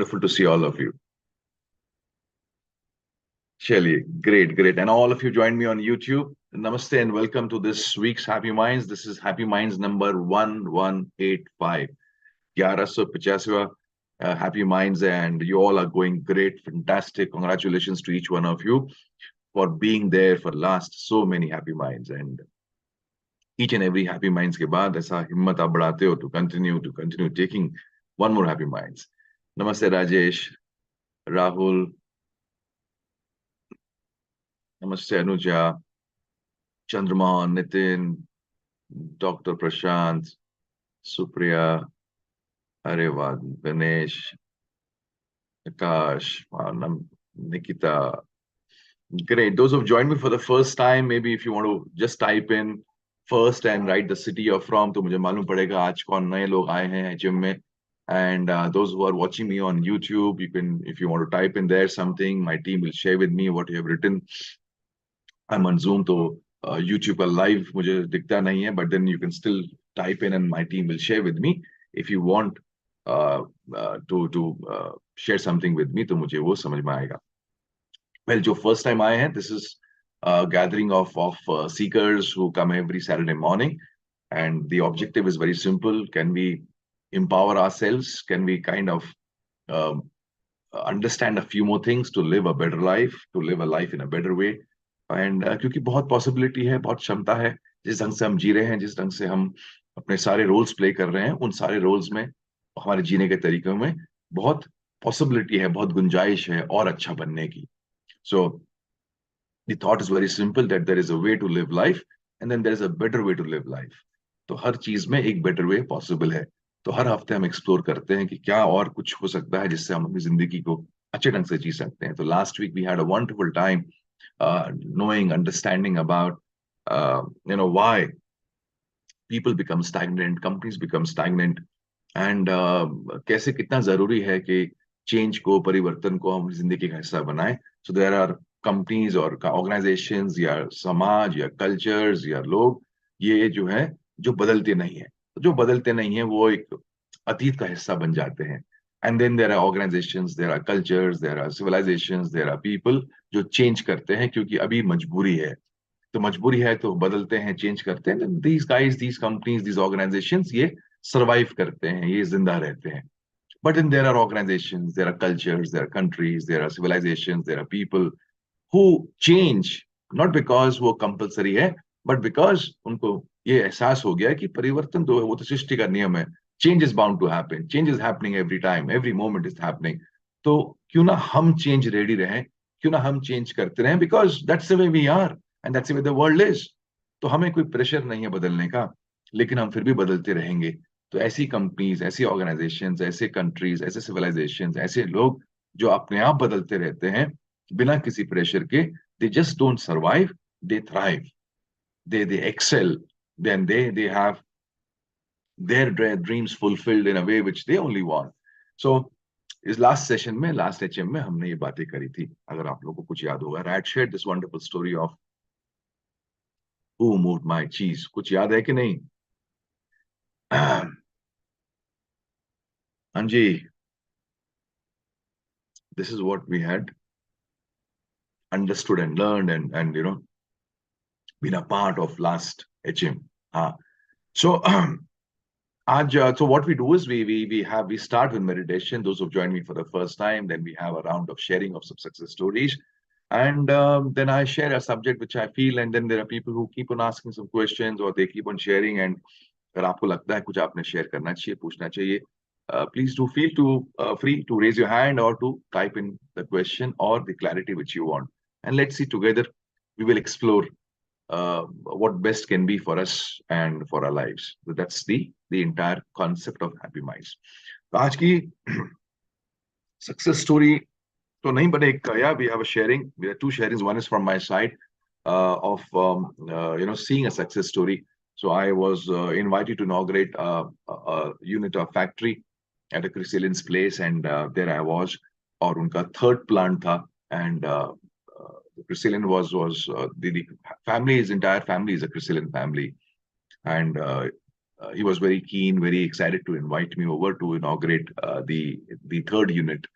Wonderful to see all of you. Shelly, great. And all of you joined me on YouTube. Namaste and welcome to this week's Happy Minds. This is Happy Minds number 1185. 1185 Happy Minds, and you all are going great, fantastic. Congratulations to each one of you for being there for last so many Happy Minds. And each and every Happy Minds के बाद ऐसा हिम्मत आप बढ़ाते हो to continue taking one more Happy Minds. Namaste Rajesh, Rahul. Namaste Anuja, Chandrama, Nitin, Dr. Prashant, Supriya, Arevad, Ganesh, Akash, Nikita. Great. Those who've joined me for the first time, maybe if you want to just type in first and write the city you're from, तो मुझे मालूम पड़ेगा आज कौन नए लोग आए हैं जिम में. And those who are watching me on YouTube, you can, if you want to type in there something, my team will share with me what you have written. I'm on Zoom, तो YouTube पर live मुझे दिखता नहीं है, but then you can still type in and my team will share with me. If you want to share something with me, तो मुझे वो समझ में आएगा. Well, जो first time आए हैं, this is a gathering of seekers who come every Saturday morning, and the objective is very simple. Can we empower ourselves? Can we kind of understand a few more things to live a better life, to live a life in a better way? And क्योंकि बहुत possibility है, बहुत क्षमता है, जिस ढंग से हम जी रहे हैं, जिस ढंग से हम अपने सारे रोल्स प्ले कर रहे हैं, उन सारे रोल्स में, हमारे जीने के तरीकों में बहुत पॉसिबिलिटी है, बहुत गुंजाइश है और अच्छा बनने की. So the thought is very simple that there is a way to live life and then there is a better way to live life. तो हर चीज में एक बेटर वे पॉसिबल है. तो हर हफ्ते हम एक्सप्लोर करते हैं कि क्या और कुछ हो सकता है जिससे हम अपनी जिंदगी को अच्छे ढंग से जी सकते हैं. तो last week we had a wonderful time knowing, understanding about why people become stagnant, companies become stagnant, and कैसे कितना जरूरी है कि चेंज को, परिवर्तन को हम जिंदगी का हिस्सा बनाएं. So there are companies और organizations या समाज या cultures या लोग, ये जो है जो बदलते नहीं है, जो बदलते नहीं है वो एक अतीत का हिस्सा बन जाते हैं. And then there are organizations, there are cultures, there are civilizations, there are people जो चेंज करते हैं क्योंकि अभी मजबूरी है. तो मजबूरी है तो बदलते हैं, चेंज करते हैं. These guys, these companies, these organizations, ये survive करते हैं, ये जिंदा रहते हैं. But then there are organizations, there are cultures, there are countries, there are civilizations, there are people who change not because वो compulsory है, but because उनको ये एहसास हो गया है कि परिवर्तन तो है, वो तो सृष्टि का नियम है. Change is bound to happen. Change is happening every time. Every moment is happening. तो क्यों ना हम change ready रहें, क्यों ना हम change करते रहें, because that's the way we are and that's the way the world is. तो हमें कोई pressure नहीं है बदलने का, लेकिन हम फिर भी बदलते रहेंगे. तो ऐसी कंपनीज, ऐसी ऑर्गेनाइजेशंस, ऐसे कंट्रीज, ऐसे सिविलाइजेशंस, ऐसे लोग जो अपने आप बदलते रहते हैं बिना किसी प्रेशर के, they just don't survive, they thrive, they excel, then they have their dreams fulfilled in a way which they only want. So इस लास्ट सेशन में, लास्ट एचएम में हमने ये बातें करी थी. अगर आप लोगों को कुछ याद होगा, I had shared this wonderful story of who moved my cheese. कुछ याद है कि नहीं? Anji, this is what we had understood and learned and been a part of last HM. So so what we do is we start with meditation. Those who've joined me for the first time, then we have a round of sharing of some success stories, and then I share a subject which I feel, and then there are people who keep on asking some questions or they keep on sharing. And अगर आपको लगता है कुछ आपने share करना चाहिए, पूछना चाहिए, please do feel free to raise your hand or to type in the question or the clarity which you want, and let's see together. We will explore what best can be for us and for our lives. So that's the entire concept of Happy Minds. तो आज की success story तो नहीं, but yeah, we have a sharing. We have two sharings. One is from my side of seeing a success story. So I was invited to inaugurate a unit of factory at a Chrysalis place, and there I was. और उनका third plant था, and the Chrysalis was the family's entire family is a Chrysalis family, and he was very keen, very excited to invite me over to inaugurate the third unit.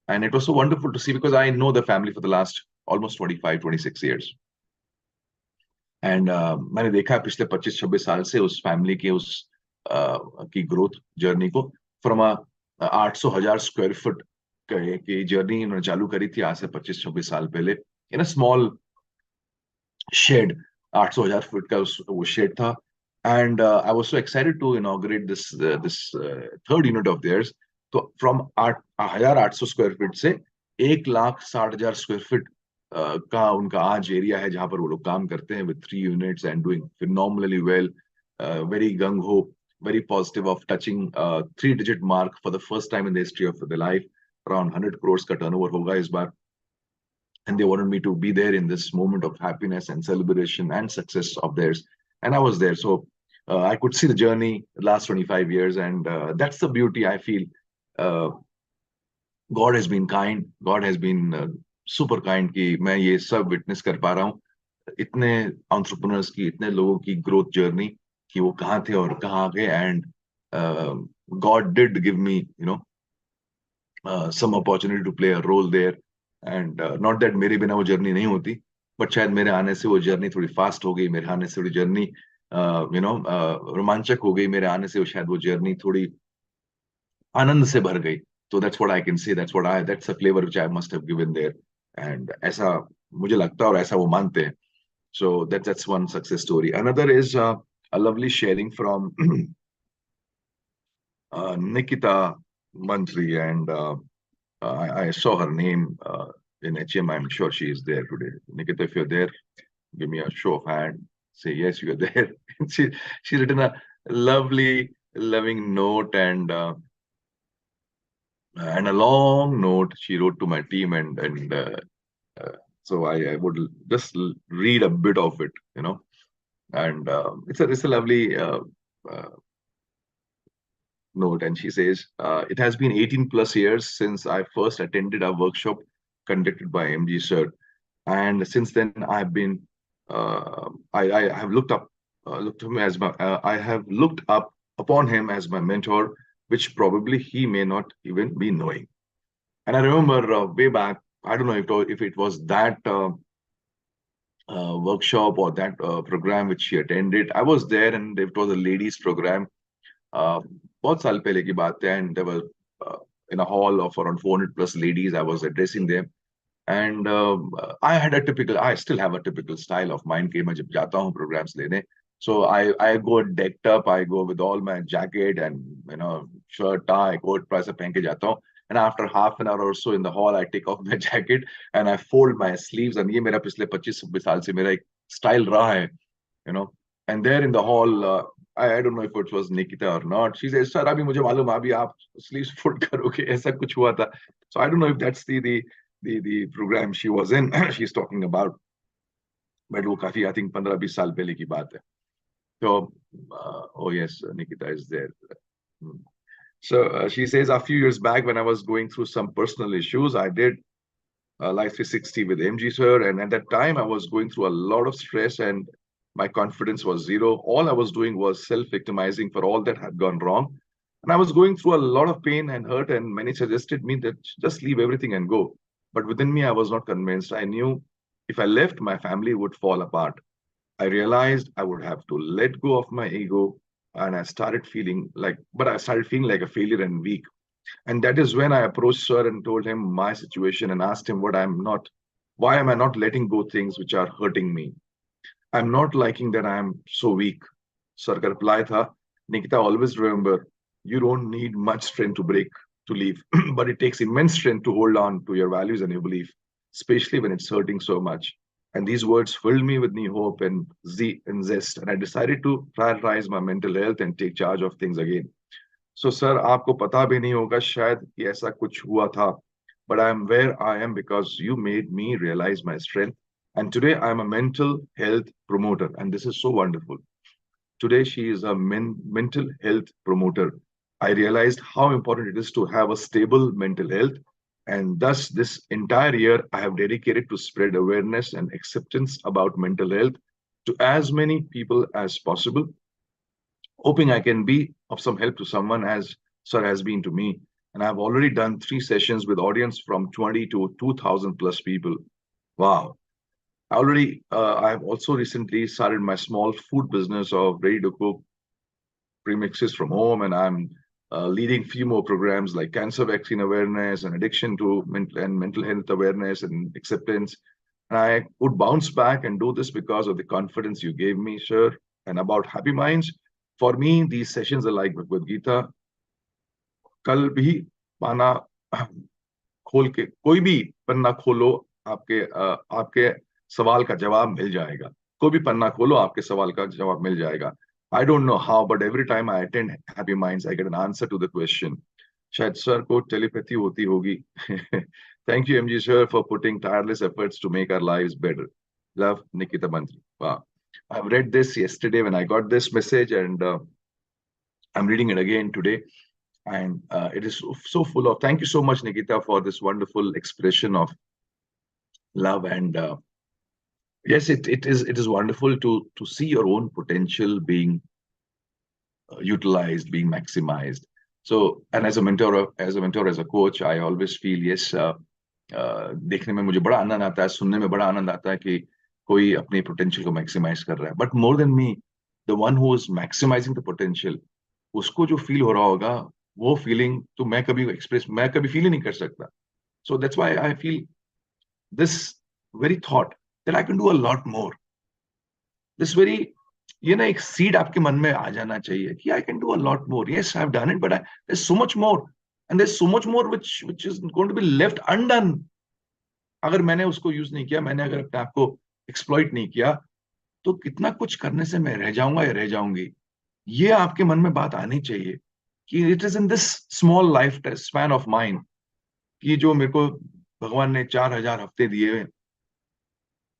And it was so wonderful to see because I know the family for the last almost 25, 26 years. And मैंने देखा पिछले 25-26 साल से उस family के उस की growth journey को फ्रॉम 800,000 स्क्वायर फुट की जर्नी इन्होंने चालू करी थी आज से 25-26 साल पहले in a small shed 800,000 foot का वो शेड था and I was so excited to inaugurate this third unit of theirs तो फ्रॉम 8,800 स्क्वायर फीट से 1,60,000 स्क्वायर फीट का उनका आज एरिया है जहां पर वो लोग काम करते हैं with 3 units and doing phenomenally well very gung ho very positive of touching 3-digit mark for the first time in the history of the life around 100 crores का turnover होगा इस बार and they wanted me to be there in this moment of happiness and celebration and success of theirs. And I was there. So I could see the journey the last 25 years. And that's the beauty I feel. God has been kind. God has been super kind कि मैं ये सब witness कर पा रहा हूँ. इतने entrepreneurs की, इतने लोगों की growth journey कि वो कहाँ थे और कहाँ आ गए. And God did give me, some opportunity to play a role there. And not that मेरे बिना वो जर्नी नहीं होती बट शायद मेरे आने से वो जर्नी थोड़ी फास्ट हो गई मेरे आने से थोड़ी जर्नी रोमांचक हो गई मेरे आने से शायद वो जर्नी थोड़ी आनंद से भर गई तो that's what I can say that's a flavour which I must have given there and ऐसा मुझे लगता है और ऐसा वो मानते हैं so that's one success story another is a lovely sharing from Nikita Mantri and I saw her name in HM. I'm sure she is there today. Nikita, if you're there, give me a show of hand. Say yes, you're there. She's written a lovely, loving note and a long note she wrote to my team so I would just read a bit of it, and it's a lovely note, and she says, it has been 18 plus years since I first attended a workshop conducted by MG sir. And since then, I've been, I have looked him as I have looked up upon him as my mentor, which probably he may not even be knowing. And I remember way back, I don't know if it was that workshop or that program which she attended. I was there, and it was a ladies program. बहुत साल पहले की बात है and there were in a hall of around 400 plus ladies I was addressing them and I still have a typical style of mine कि मैं जब जाता हूँ programs लेने so I go decked up I go with all my jacket and shirt tie coat price पहन के जाता हूँ and after half an hour or so in the hall I take off my jacket and I fold my sleeves and ये मेरा पिछले 25-26 साल से मेरा एक style रहा है and there in the hall I don't know if it was Nikita or not. She says, "Sir, अभी मुझे मालूम अभी आप sleeves fold करोगे ऐसा कुछ हुआ था." So I don't know if that's the program she was in. She's talking about, but वो काफी I think 15-20 साल पहले की बात है. So oh yes, Nikita is there. So she says a few years back when I was going through some personal issues, I did Life 360 with MG sir, and at that time I was going through a lot of stress and my confidence was zero. All I was doing was self-victimizing for all that had gone wrong. And I was going through a lot of pain and hurt, and many suggested me that just leave everything and go. But within me, I was not convinced. I knew if I left, my family would fall apart. I realized I would have to let go of my ego, and I started feeling like a failure and weak. And that is when I approached sir and told him my situation and asked him why am I not letting go things which are hurting me? I'm not liking that I'm so weak. Sir ka reply tha, Nikita, always remember, you don't need much strength to leave, but it takes immense strength to hold on to your values and your belief, especially when it's hurting so much. And these words filled me with new hope and zest, and I decided to prioritize my mental health and take charge of things again. So, sir, आपको पता भी नहीं होगा शायद कि ऐसा कुछ हुआ था, but I am where I am because you made me realize my strength. And today I'm a mental health promoter. And this is so wonderful. Today she is a mental health promoter. I realized how important it is to have a stable mental health. And thus this entire year I have dedicated to spread awareness and acceptance about mental health to as many people as possible. hoping I can be of some help to someone as Sir has been to me. And I've already done 3 sessions with audience from 20 to 2,000 plus people. Wow. I've also recently started my small food business of ready to cook premixes from home, and I'm leading few more programs like cancer vaccine awareness and addiction to mental health awareness and acceptance. And I would bounce back and do this because of the confidence you gave me, sir. And about happy minds, for me, these sessions are like Bhagavad Gita. कल भी पाना खोल के कोई भी पन्ना खोलो, आपके सवाल का जवाब मिल जाएगा. कोई भी पन्ना खोलो, आपके सवाल का जवाब मिल जाएगा. I don't know how, but every time I attend Happy Minds, I get an answer to the question. शायद सर को टेलीपैथी होती होगी. Thank you, MG sir, for putting tireless efforts to make our lives better. Love, Nikita Mantri. Wow. I've read this yesterday when I got this message, and I'm reading it again today. And it is so full of. Thank you so much, Nikita, for this wonderful expression of love. And yes, it is wonderful to see your own potential being utilized, being maximized. So, and as a coach, I always feel yes. देखने में मुझे बड़ा आनंद आता है, सुनने में बड़ा आनंद आता है कि कोई अपने पोटेंशियल को मैक्सिमाइज कर रहा है. But more than me, the one who is maximising the potential, उसको जो फील हो रहा होगा, वो फीलिंग तो मैं कभी फील ही नहीं कर सकता. So that's why I feel this very thought that I can do a lot more. This very, ये ना एक सीड आपके मन में आ जाना चाहिए कि I can do a lot more. Yes, I have done it, but there is so much more, and there is so much more which is going to be left undone. अगर मैंने उसको use नहीं किया, मैंने अगर अपने आप को एक्सप्लॉइट नहीं किया, तो कितना कुछ करने से मैं रह जाऊंगा या रह जाऊंगी. ये आपके मन में बात आनी चाहिए कि it is in this small life span of mind, कि जो मेरे को भगवान ने 4,000 हफ्ते दिए,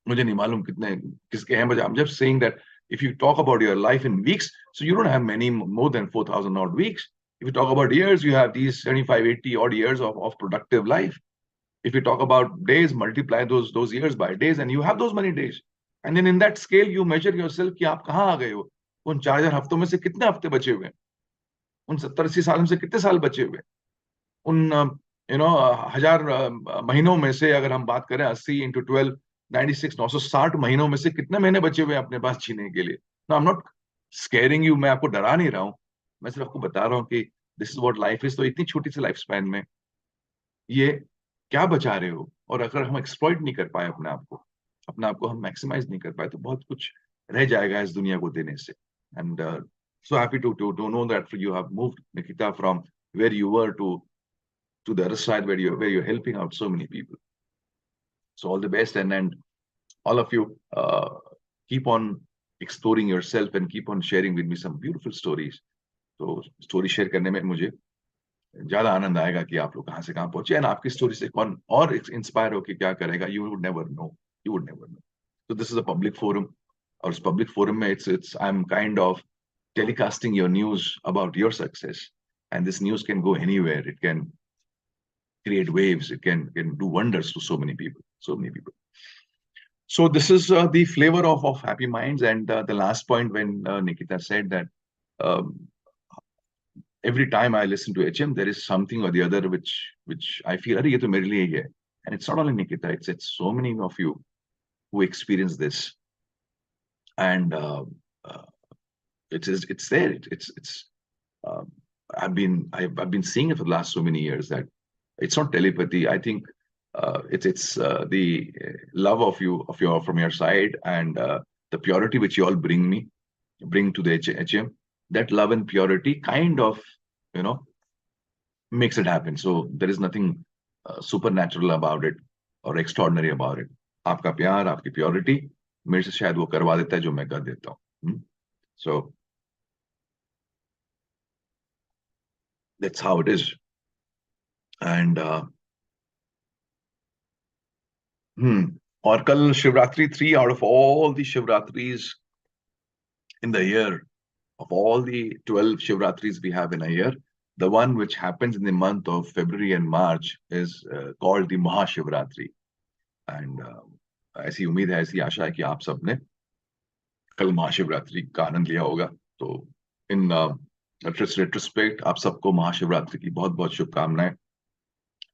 मुझे नहीं मालूम कितने किसके हैं, but I am just saying that if you talk about your life in weeks, so you don't have many more than 4,000 odd weeks. If you talk about years, you have these 75, 80 odd years of productive life. If you talk about days, multiply those years by days, and you have those many days. And then in that scale, you measure yourself कि आप कहाँ आ गए हो. उन 4,000 हफ्तों में से कितने हफ्ते बचे हुए हैं? उन 70-80 साल में से कितने साल बचे हुए हैं? उन 1,000 महीनों में से अगर हम बात करें, 80 × 12, 96, 960 महीनों में से कितने महीने बचे हुए हैं अपने पास जीने के लिए? I am not squaring you, मैं आपको डरा नहीं रहा हूं, मैं सिर्फ आपको बता रहा हूँ कि this is what life is. तो इतनी छोटी सी लाइफ स्पैन में ये क्या बचा रहे हो? और अगर हम एक्सप्लॉइट नहीं कर पाए अपने आप को हम मैक्सिमाइज नहीं कर पाए, तो बहुत कुछ रह जाएगा इस दुनिया को देने से. And so happy to know that you have moved, Nikita, from where you were to the other side where you're helping out so many people. So all the best, and all of you keep on exploring yourself and keep on sharing with me some beautiful stories. तो story share करने में मुझे ज्यादा आनंद आएगा कि आप लोग कहाँ से कहाँ पहुंचे, एंड आपकी स्टोरी से कौन और इंस्पायर होकर क्या करेगा. You would never know. So this is a public forum, और इस पब्लिक फोरम में it's I'm kind of telecasting your news about your success, and this news can go anywhere. It can create waves. It can do wonders to so many people. So this is the flavor of Happy Minds. And the last point, when Nikita said that um, every time I listen to HM, there is something or the other which I feel, "Arey, ye to mere liye hi hai." And it's not only Nikita; it's so many of you who experience this, and uh, it's there. It's uh, I've been seeing it for the last so many years that it's not telepathy. I think it's the love of you from your side, and the purity which you all bring to the HM. That love and purity kind of you know makes it happen. So there is nothing supernatural about it or extraordinary about it. आपका प्यार, आपकी purity मेरे से शायद वो करवा देता है जो मैं कर देता हूँ. So that's how it is. And और कल Shivratri, 3 out of all the Shivratris in the year, of all the 12 Shivratris we have in a year, the one which happens in the month of February and March is called the Mahash Shatri. And ऐसी उम्मीद है, ऐसी आशा है कि आप सबने कल महाशिवरात्रि का आनंद लिया होगा. तो इन रेट्रोस्पेक्ट आप सबको महाशिवरात्रि की बहुत बहुत शुभकामनाएं।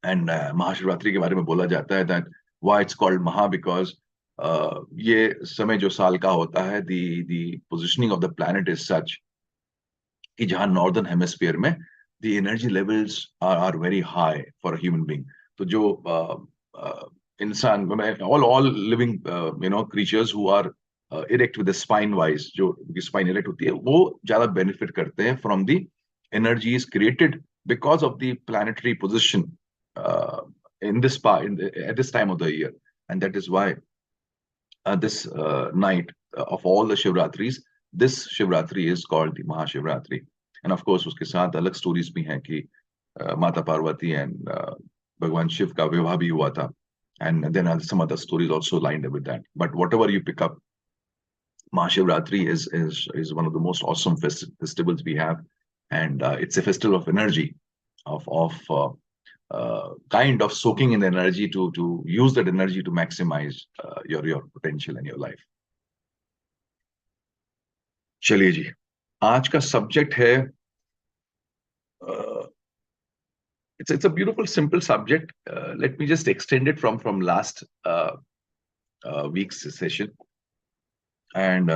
एंड महाशिवरात्रि के बारे में बोला जाता है दैट व्हाई इट्स कॉल्ड महा बिकॉज ये समय जो साल का होता है, the positioning of the planet is such कि जहां नॉर्दर्न हेमिस्फीयर में the energy levels are very high for human being. तो जो इंसान, all living creatures who are erect with spine wise, जो स्पाइन इरेक्ट होती है, वो ज्यादा बेनिफिट करते हैं from the energies created because of the planetary position in this part at this time of the year. And that is why this night of all the Shivratris, this Shivratri is called the Mahashivratri. And of course उसके साथ अलग stories भी हैं कि माता Parvati and भगवान शिव का विवाह भी हुआ था, and then some other stories also lined up with that. But whatever you pick up, Mahashivratri is one of the most awesome festivals we have, and it's a festival of energy, of kind of soaking in the energy to use that energy to maximize your potential in your life. चलिए जी, आज का subject है, it's a beautiful simple subject. Let me just extend it from last week's session, and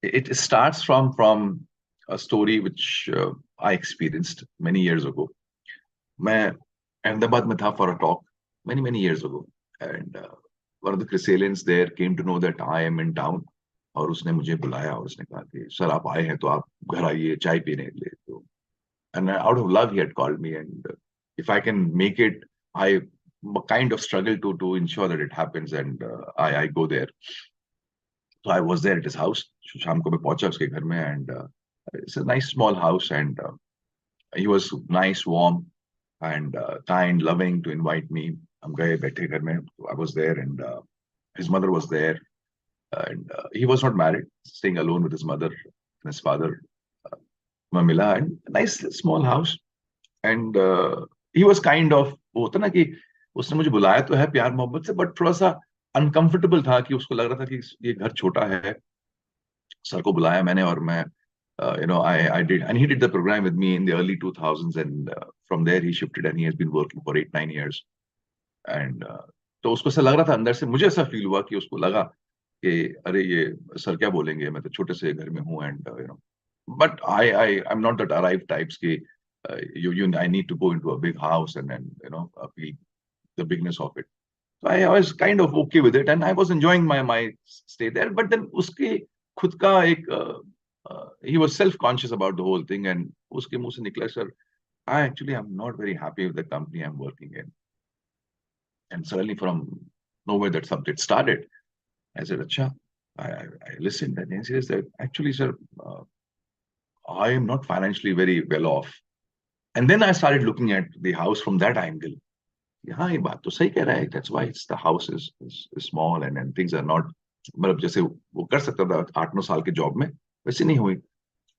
it starts from a story which I experienced many years ago. मैं अहमदाबाद में था for a talk many years ago, and one of the Chrysalians there came to know that I am in town, और उसने मुझे बुलाया और उसने कहा कि सर आप आए हैं तो आप घर आइए चाय पीने के लिए। तो and out of love he had called me, and if I can make it, I kind of struggle to ensure that it happens, and I go there. So I was there at his house. शाम को मैं पहुंचा उसके घर में, and it's a nice small house, and he was nice, warm, and kind, loving to invite me. हम गए बैठे घर में. I was there, and his mother was there, and he was not married, staying alone with his mother and his father. मैं मिला, and nice small house, and he was kind of, वो होता ना कि उसने मुझे बुलाया तो है प्यार मोहब्बत से, बट थोड़ा सा अनकंफर्टेबल था कि उसको लग रहा था कि ये घर छोटा है। सर को बुलाया मैंने, और मैं I did, and he did the program with me in the early 2000s, and from there he shifted and he has been working for 8-9 years, and तो उसको ऐसा लग रहा था अंदर से, मुझे ऐसा फील हुआ कि उसको लगा कि अरे ये सर क्या बोलेंगे, मैं तो छोटे से घर में हूँ, and but I'm not that arrived types ki I need to go into a big house and feel the bigness of it. So I was kind of okay with it, and I was enjoying my stay there. But then uske khud ka ek he was self-conscious about the whole thing, and uske muh se nikla, sir, I actually am not very happy with the company I'm working in. And suddenly from nowhere that subject started. I said, acha. I listened, and he says that actually, sir, I am not financially very well off. And then I started looking at the house from that angle. हाँ, ये बात तो सही कह रहा है. That's why it's the house is small, and things are not, मतलब जैसे वो कर सकता था 8-9 साल के जॉब में, वैसे नहीं हुई.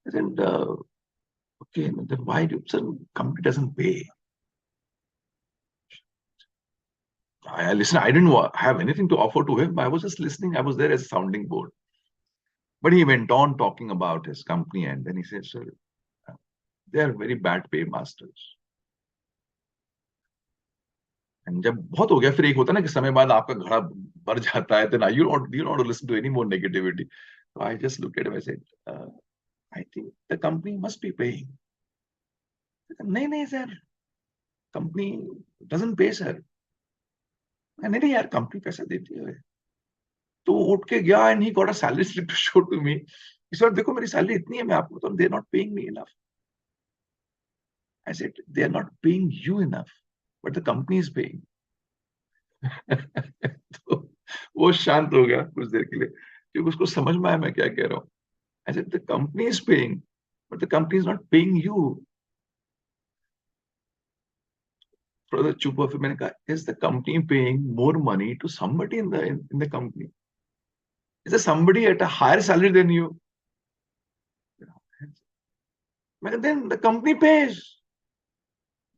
And okay, then why do some company doesn't pay? Listen, I didn't have anything to offer to him. I was just listening. I was there as a sounding board. But he went on talking about his company, and then he said, sir, they are very bad pay masters. And जब बहुत हो गया, फिर एक होता है ना कि समय बाद आपका घड़ा भर जाता है, then you don't want to listen to any more negativity. So I just looked at him. I said, I think the company must be paying. नहीं नहीं sir, company doesn't pay sir. नहीं नहीं यार, कंपनी पैसा देती है. तो उठ के गया, and he got a salary slip to show to me. Sir देखो मेरी सैलरी इतनी है, मैं आपको बताऊं, they are not paying me enough. I said, they are not paying you enough, but the company is paying. तो वो शांत हो गया कुछ देर के लिए, क्योंकि उसको समझ में आया मैं क्या कह रहा हूँ. I said, the company is paying, but the company is not paying you. थोड़ा चुप हुआ, फिर मैंने कहा, is the company paying more money to somebody in the company? Is there somebody at a higher salary than you? Then the company pays.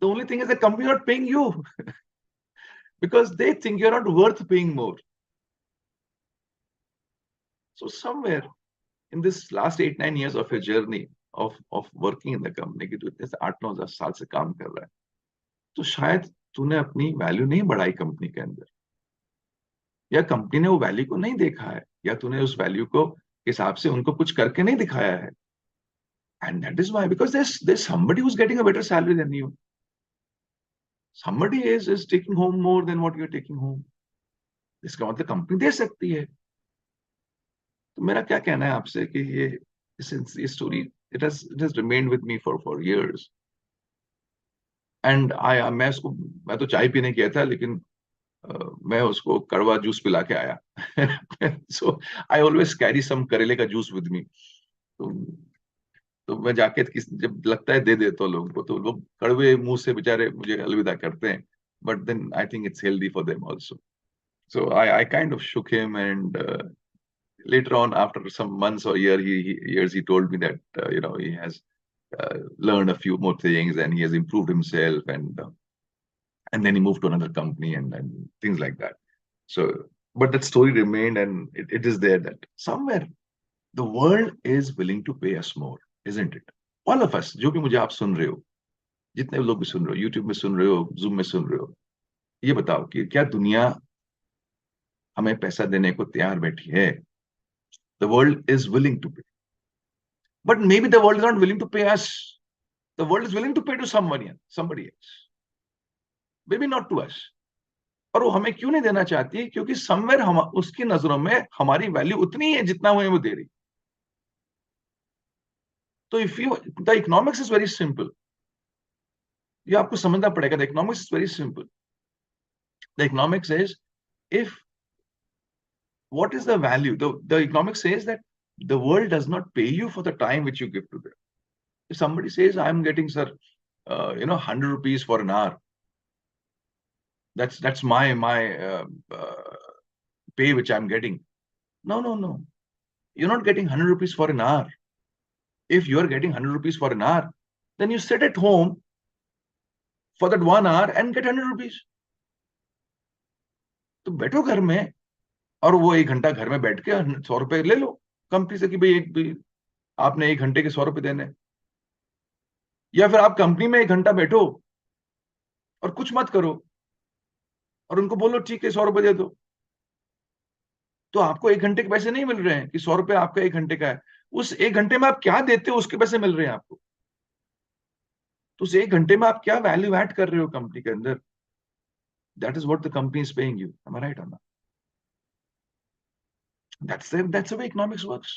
The only thing is the company is not paying you because they think you're not worth paying more. So somewhere in this last 8-9 years of your journey of working in the company, की तो इतने से 8-9 10 साल से काम कर रहा है, तो शायद तूने अपनी वैल्यू नहीं बढ़ाई कंपनी के अंदर, या कंपनी ने वो वैल्यू को नहीं देखा है, या तूने उस वैल्यू को हिसाब से उनको कुछ करके नहीं दिखाया है. And that is why, because there's somebody who's getting a better salary than you. Somebody is taking home more than what you're taking home. इसका मतलब कंपनी दे सकती है. तो मेरा क्या कहना है आपसे कि ये story, it has remained with me for years. And I मैं तो चाय पीने गया था, लेकिन मैं उसको कड़वा जूस पिला के आया. सो आई ऑलवेज कैरी सम करेले का जूस विद मी. तो मैं जाके जब लगता है दे देता हूँ लोगों को, तो लोग कड़वे मुंह से बेचारे मुझे अलविदा करते हैं. But then I think it's healthy for them also. So I kind of shook him, and later on, after some months or years, he told me that he has learned a few more things, and he has improved himself, and then he moved to another company, and things like that. So, but that story remained, and it is there that somewhere the world is willing to pay us more, isn't it? All of us, जो भी मुझे आप सुन रहे हो, जितने लोग भी सुन रहे हो, यूट्यूब में सुन रहे हो, जूम में सुन रहे हो, ये बताओ कि क्या दुनिया हमें पैसा देने को तैयार बैठी है? The world is willing to pay. But maybe the world is not willing to pay us. The world is willing to pay to somebody else. Maybe not to us. और वो हमें क्यों नहीं देना चाहती? क्योंकि समवेयर हम उसकी नजरों में हमारी वैल्यू उतनी है जितना वो दे रही. तो if you the economics is very simple. ये आपको समझना पड़ेगा. The economics is very simple. The economics is, if what is the value? The economics says that the world does not pay you for the time which you give to them. If somebody says, I'm getting, sir, 100 rupees for an hour, that's my pay which I'm getting. No, no, no. You're not getting 100 rupees for an hour. If you're getting 100 rupees for an hour, then you sit at home for that 1 hour and get 100 rupees. तो बैठो घर में, और वो 1 घंटा घर में बैठ के 100 रुपए ले लो कंपनी से, कि भाई आपने 1 घंटे के 100 रुपए देने. या फिर आप कंपनी में 1 घंटा बैठो और कुछ मत करो, और उनको बोलो ठीक है 100 रुपए दे दो. तो आपको 1 घंटे के पैसे नहीं मिल रहे हैं कि 100 रुपए आपका 1 घंटे का है. उस 1 घंटे में आप क्या देते हो उसके पैसे मिल रहे हैं आपको. तो उस 1 घंटे में आप क्या वैल्यू ऐड कर रहे हो कंपनी के अंदर, that is what the company is paying you. Am I right on that? That's the way economics works.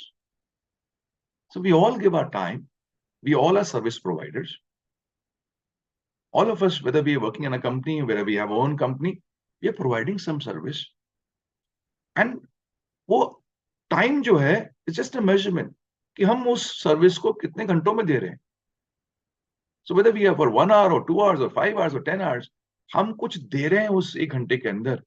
So we all give our time. We all are service providers. All of us, whether we are working in a company, whether we have our own company, we are providing some service. And वो time जो है, it's just a measurement कि हम उस service को कितने घंटों में दे रहे हैं. So whether we are for 1 hour or 2 hours or 5 hours or 10 hours, हम कुछ दे रहे हैं उस 1 घंटे के अंदर,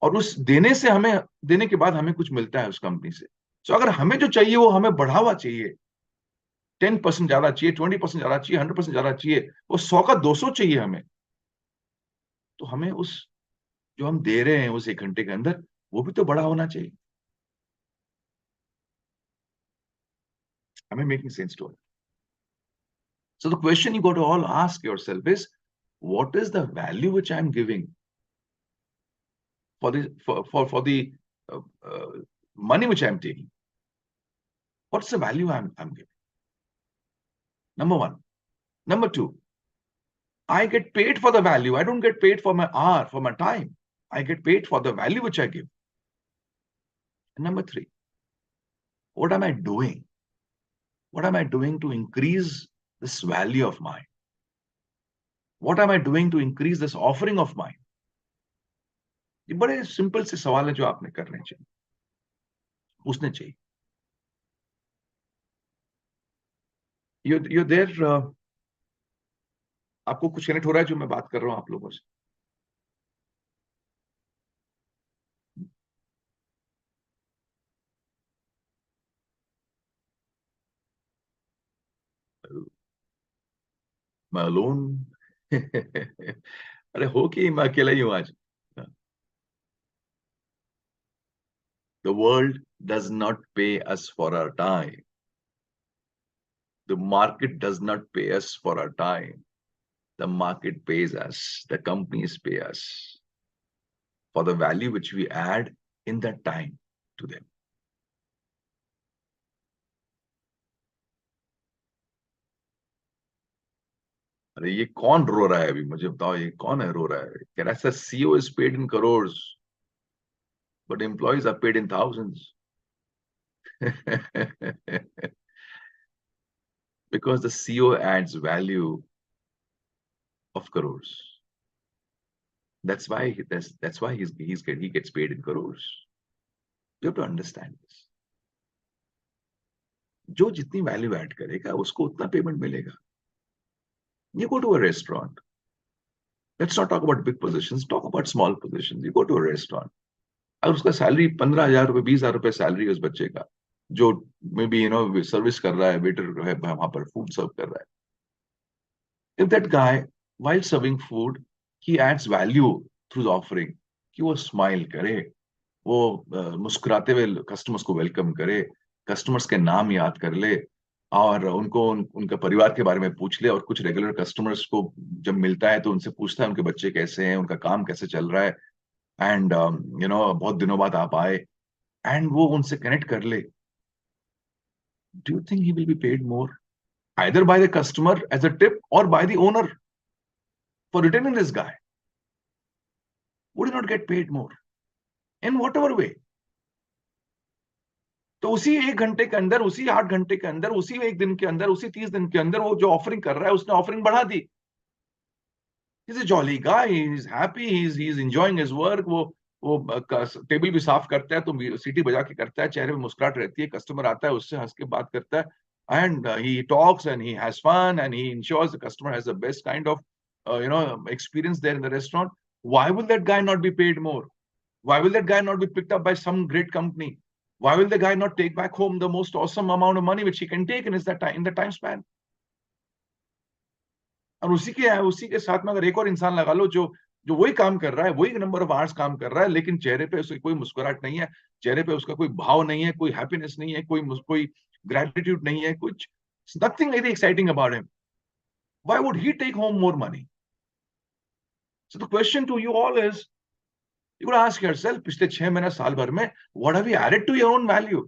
और उस देने के बाद हमें कुछ मिलता है उस कंपनी से. सो अगर हमें जो चाहिए वो हमें बढ़ावा चाहिए, 10% ज्यादा चाहिए, 20% ज्यादा चाहिए, 100% ज्यादा चाहिए, वो 100 का 200 चाहिए हमें, तो हमें उस जो हम दे रहे हैं उस 1 घंटे के अंदर, वो भी तो बड़ा होना चाहिए. Am I making sense to it? So the question you got to all ask yourself is, what is the value which I'm giving for the uh, uh, money which I'm taking? What's the value I'm giving? Number one. Number two, I get paid for the value. I don't get paid for my hour, for my time. I get paid for the value which I give. And number three, what am I doing? What am I doing to increase this value of mine? What am I doing to increase this offering of mine? ये बड़े simple से सवाल है जो आपने करने चाहिए, पूछने चाहिए. You're there. आपको कुछ कनेक्ट हो रहा है जो मैं बात कर रहा हूं आप लोगों से? मैं अलोन? अरे हो कि मैं अकेला ही हूं आज. The world does not pay us for our time. The market does not pay us for our time. The market pays us. The companies pay us for the value which we add in that time to them. अरे ये कौन रो रहा है अभी? मुझे बताओ, ये कौन है रो रहा है? कह रहा है sir, CEO is paid in crores, but employees are paid in thousands. Because the CEO adds value of crores. That's why he gets paid in crores. You have to understand this. जो जितनी value add करेगा उसको उतना payment मिलेगा. You go to a restaurant. Let's not talk about big positions. Talk about small positions. You go to a restaurant. अगर उसका salary 15,000 रुपए, 20,000 रुपए सैलरी है उस बच्चे का, जो मे बी सर्विस कर रहा है, वेटर है वहां पर, फूड सर्व कर रहा है. If that guy, while serving food, he adds value through the offering, कि वो स्माइल करे, वो मुस्कुराते हुए कस्टमर्स को वेलकम करे, कस्टमर्स के नाम याद कर ले, और उनका परिवार के बारे में पूछ ले, और कुछ रेगुलर कस्टमर्स को जब मिलता है तो उनसे पूछता है उनके बच्चे कैसे हैं, उनका काम कैसे चल रहा है, एंड बहुत दिनों बाद आप आए, एंड वो उनसे कनेक्ट कर ले. Do you think he will be paid more, either by the customer as a tip or by the owner for retaining this guy? Would he not get paid more in whatever way? तो उसी 1 घंटे के अंदर, उसी 8 घंटे के अंदर, उसी 1 दिन के अंदर, उसी 30 दिन के अंदर वो जो ऑफरिंग कर रहा है उसने ऑफरिंग बढ़ा दी. He's a jolly guy, he's happy, he's enjoying his work. वो टेबल भी साफ करता है तो सीटी बजा के करता है, चेहरे पे मुस्कुराहट रहती है, कस्टमर आता है उससे हंस के बात करता है, and he talks and he has fun and he ensures the customer has the best kind of experience there in the restaurant. Why will that guy not be paid more? Why will that guy not be picked up by some great company? Why will the guy not take back home the most awesome amount of money which he can take in the time span? और उसी के साथ में अगर एक और इंसान लगा लो जो जो वही काम कर रहा है, वही नंबर ऑफ आवर्स काम कर रहा है, लेकिन चेहरे पे उसकी कोई मुस्कुराहट नहीं है, चेहरे पे उसका कोई भाव नहीं है, कोई हैप्पीनेस नहीं है, कोई ग्रेटिट्यूड नहीं है, कुछ nothing very exciting about him. Why would he take home more money? So the question to you all is, you got to ask yourself, पिछले 6 महीने साल भर में what have you added to your own value?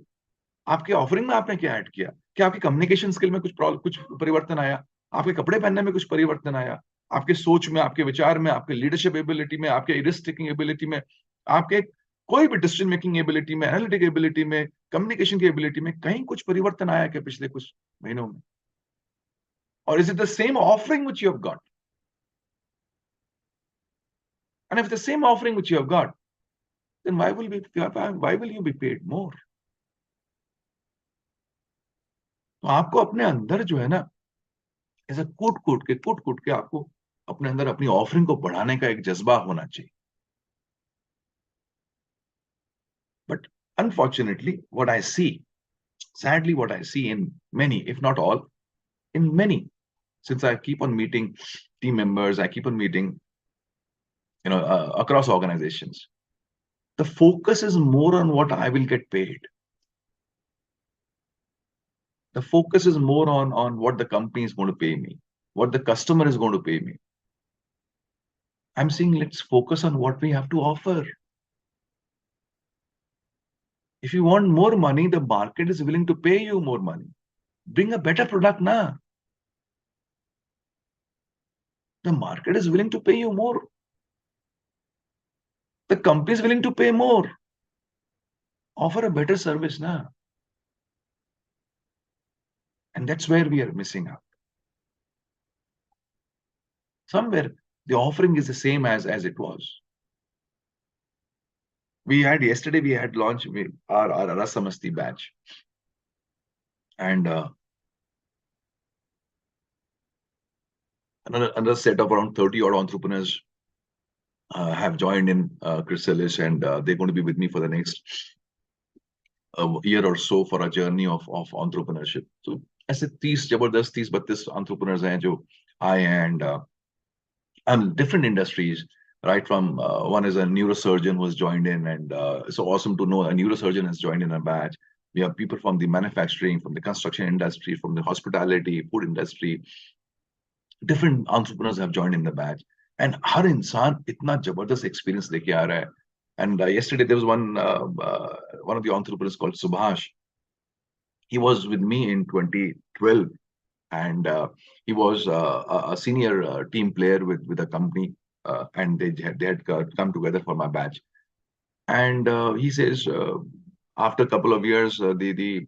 आपके offering में आपने क्या add किया? क्या आपकी कम्युनिकेशन स्किल में कुछ परिवर्तन आया? आपके कपड़े पहनने में कुछ परिवर्तन आया? आपके सोच में, आपके विचार में, आपके लीडरशिप एबिलिटी में, आपके रिस्क टेकिंग एबिलिटी में, आपके कोई भी डिसीजन मेकिंग एबिलिटी में, एनालिटिक एबिलिटी में, कम्युनिकेशन की एबिलिटी में कहीं कुछ परिवर्तन आया क्या पिछले कुछ महीनों में? और is it the same offering which you have got? And if the same offering which you have got, then why will you be paid more? तो आपको अपने अंदर जो है ना, ऐसा कूट के आपको अपने अंदर अपनी ऑफरिंग को बढ़ाने का एक जज्बा होना चाहिए. But unfortunately, sadly, what I see in many, if not all, in many, since I keep on meeting team members, I keep on meeting, across organizations, the focus is more on what I will get paid. The focus is more on what the company is going to pay me, what the customer is going to pay me. I'm saying let's focus on what we have to offer. If you want more money, the market is willing to pay you more money. Bring a better product now. The market is willing to pay you more. The company is willing to pay more. Offer a better service now. And that's where we are missing out. Somewhere the offering is the same as it was. Yesterday we had launched our Rasamasti batch. And another set of around 30 odd entrepreneurs have joined in Chrysalis, and they're going to be with me for the next year or so for a journey of entrepreneurship. So ऐसे 30 32 entrepreneurs हैं जो आए हैं, and different industries, right from one is a neurosurgeon who has joined in, and it's so awesome to know a neurosurgeon has joined in a batch. We have people from the manufacturing, from the construction industry, from the hospitality, food industry. Different entrepreneurs have joined in the batch, and हर इंसान इतना जबरदस्त experience लेके आ रहा है. And yesterday there was one of the entrepreneurs called Subhash. He was with me in 2012, and he was a senior team player with a company, and they had come together for my batch. And he says, after a couple of years, the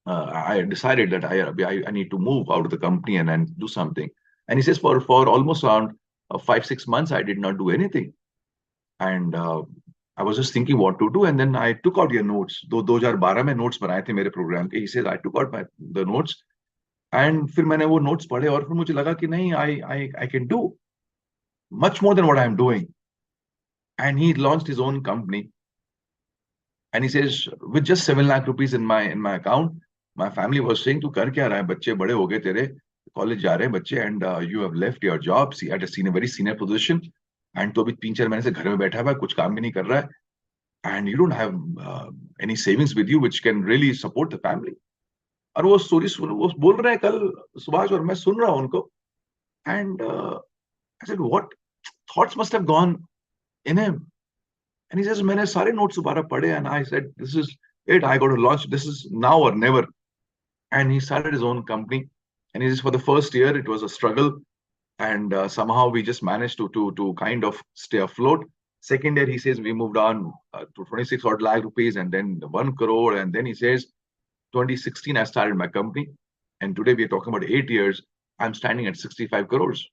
I decided that I need to move out of the company and do something. And he says, for almost around 5-6 months, I did not do anything. And I was just thinking what to do. And then I took out your notes. 2012 में notes बनाए थे मेरे program के. He says, I took out the notes. And फिर मैंने वो notes पढ़े और फिर मुझे लगा कि नहीं, I can do much more than what I'm doing. And he launched his own company. And he says, with just 7 lakh rupees in my account, my family was saying, तू कर क्या रहा है? बच्चे बड़े हो गए तेरे, कॉलेज जा रहे हैं बच्चे, and you have left your job at a very senior position, and तो अभी 3-4 महीने से घर में बैठा हुआ है, कुछ काम भी नहीं कर रहा है, and you don't have any savings with you which can really support the family. और वो स्टोरी वो बोल रहे हैं कल सुभाष, और मैं सुन रहा हूँ उनको, and I said, what thoughts must have gone in him? And he says, मैंने सारे notes दोबारा पढ़े, and I said, this is it, I got to launch, this is now or never. And he started his own company. And he says, for the first year, it was a struggle. And somehow we just managed to kind of stay afloat. Second year, he says, we moved on to 26 odd lakh rupees, and then 1 crore. And then he says, 2016, I started my company. And today we are talking about 8 years. I'm standing at 65 crores.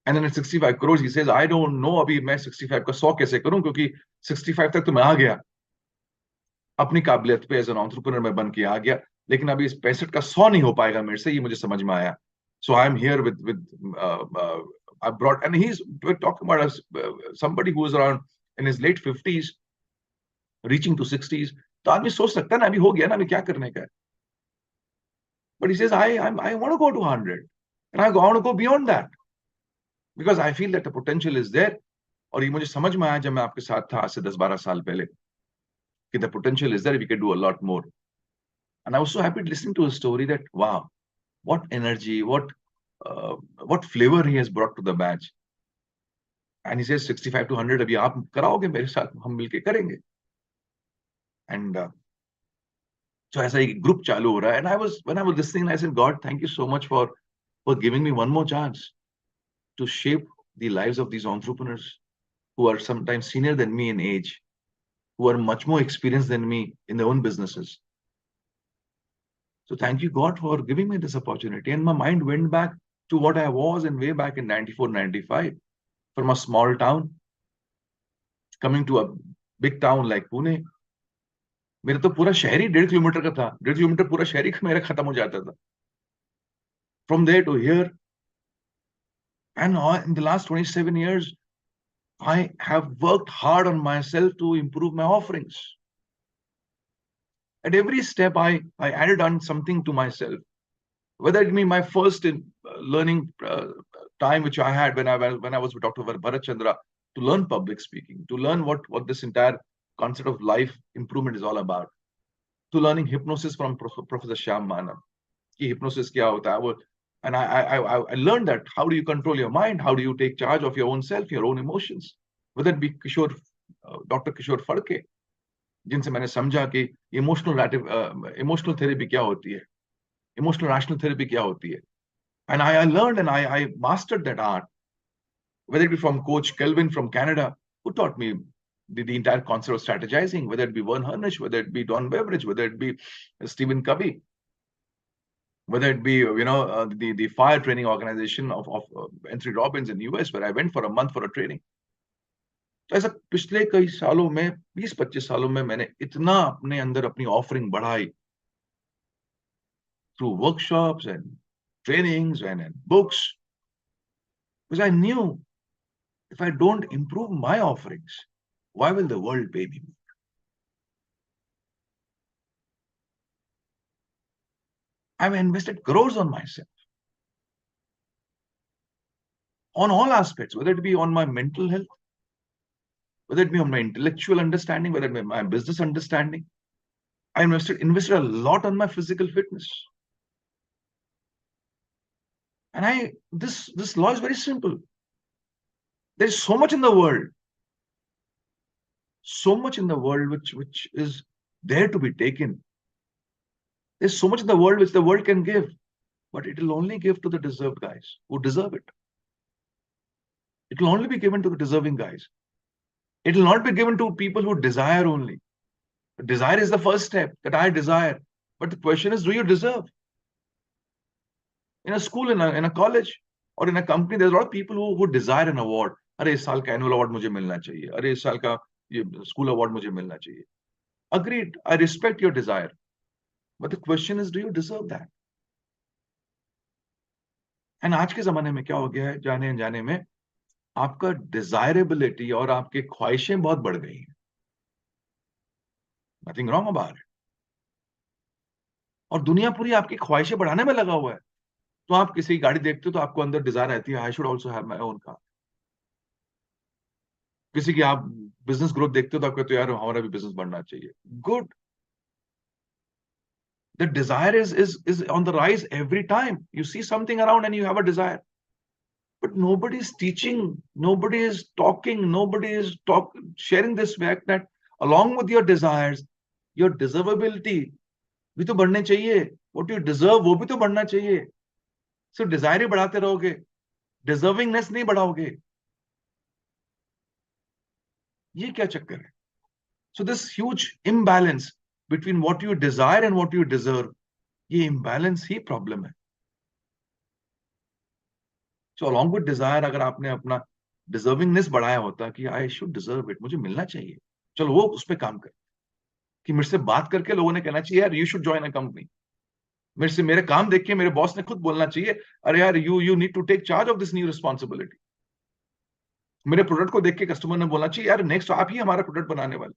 And then at 65 crores, he says, I don't know, अभी मैं 65 का 100 कैसे करूं, क्योंकि 65 तक तो मैं आ गया, अपनी काबिलियत पे एज एन एंटरप्रेन्योर में बन के आ गया, लेकिन अभी इस 65 का 100 नहीं हो पाएगा मेरे से, ये मुझे समझ में आया. So I'm here I brought, and we're talking about somebody who is around in his late 50s, reaching to 60s. तो आदमी सोच सकता है ना, अभी हो गया ना, अभी क्या करने का है. But he says, I want to go to 100, and I want to go beyond that, because I feel that the potential is there. और ये मुझे समझ में आया जब मैं आपके साथ था आज से 10-12 साल पहले, कि the potential is there, we can do a lot more. And I was so happy listening to his story that, wow, what energy, what flavor he has brought to the batch. And he says 65 to 100 अभी आप कराओगे मेरे साथ, हम मिलके करेंगे. And so ऐसा एक group चालू हो रहा है. And when I was listening, I said, God, thank you so much for giving me one more chance to shape the lives of these entrepreneurs who are sometimes senior than me in age, who are much more experienced than me in their own businesses. So thank you, God, for giving me this opportunity. And my mind went back to what I was in way back in 94, 95, from a small town, coming to a big town like Pune. मेरा तो पूरा शहर ही 1.5 kilometre का था. 1.5 kilometre पूरा शहर ही मेरा खत्म हो जाता था. From there to here. And in the last 27 years, I have worked hard on myself to improve my offerings. At every step, I added on something to myself. Whether it be my first learning time, which I had when I was with Dr. Bharat Chandra, to learn public speaking, to learn what this entire concept of life improvement is all about, to learning hypnosis from Professor Shyam Manav. Hypnosis kya hota hai? And I learned that how do you control your mind? How do you take charge of your own self, your own emotions? Whether it be Dr. Kishore Phadke, जिनसे मैंने समझा कि emotional therapy क्या होती है, emotional rational therapy kya hoti hai. And I learned and I mastered that art, whether it be from Coach Kelvin from Canada, who taught me the entire concept of strategizing, whether it be Vern Harnish, whether it be Don Beveridge, whether it be Stephen Covey, whether it be the fire training organization of Anthony Robbins in US, where I went for a month for a training. तो ऐसा पिछले कई सालों में, 20-25 सालों में, मैंने इतना अपने अंदर अपनी ऑफरिंग बढ़ाई through workshops and trainings and books, because I knew if I don't improve my offerings, why will the world pay me more? I've invested crores on myself. on all aspects, whether it be on my mental health, whether it be on my intellectual understanding, whether it be my business understanding. I invested a lot on my physical fitness. And this law is very simple. There's so much in the world, which is there to be taken. There's so much in the world which the world can give, but it will only give to the deserved guys who deserve it. It will only be given to the deserving guys. It will not be given to people who desire only. Desire is the first step, that I desire. But the question is, do you deserve? In a school, in a college, or in a company, there's a lot of people who desire an award. अरे इस साल का annual award मुझे मिलना चाहिए. अरे इस साल का ये school award मुझे मिलना चाहिए. Agreed. I respect your desire. But the question is, do you deserve that? And आज के जमाने में क्या हो गया है, जाने अनजाने में आपका desirability और आपकी ख्वाहिशें बहुत बढ़ गई हैं. Nothing wrong about it. और दुनिया पूरी आपकी ख्वाहिशें बढ़ाने में लगा हुआ है. तो आप किसी गाड़ी देखते हो तो आपको अंदर डिजायर आती है, I should also have my own car. किसी की आप बिजनेस ग्रोथ देखते हो तो आप कहते हो यार हमारा भी बिजनेस बढ़ना चाहिए. Good. The desire is on the rise every time. You see something around and you have a desire. But nobody is teaching, nobody is talking, nobody is sharing this fact that along with your desires, your deservability भी तो बढ़ने चाहिए. What you deserve वो भी तो बढ़ना चाहिए. सिर्फ डिजायर ही बढ़ाते रहोगे, डिजर्विंगनेस नहीं बढ़ाओगे. ये क्या चक्कर है? So this huge imbalance between what you desire and what you deserve, ये imbalance ही problem है. So along with desire, अगर आपने अपना deservingness बढ़ाया होता कि I should deserve it, मुझे मिलना चाहिए, चलो वो उस पर काम कर. कि मेरे से बात करके लोगों ने कहना चाहिए यार you should join a company. मेरे काम देख के मेरे बॉस ने खुद बोलना चाहिए अरे यार you need to take charge of this new responsibility. मेरे प्रोडक्ट को देख के कस्टमर ने बोलना चाहिए यार नेक्स्ट आप ही हमारा प्रोडक्ट बनाने वाले.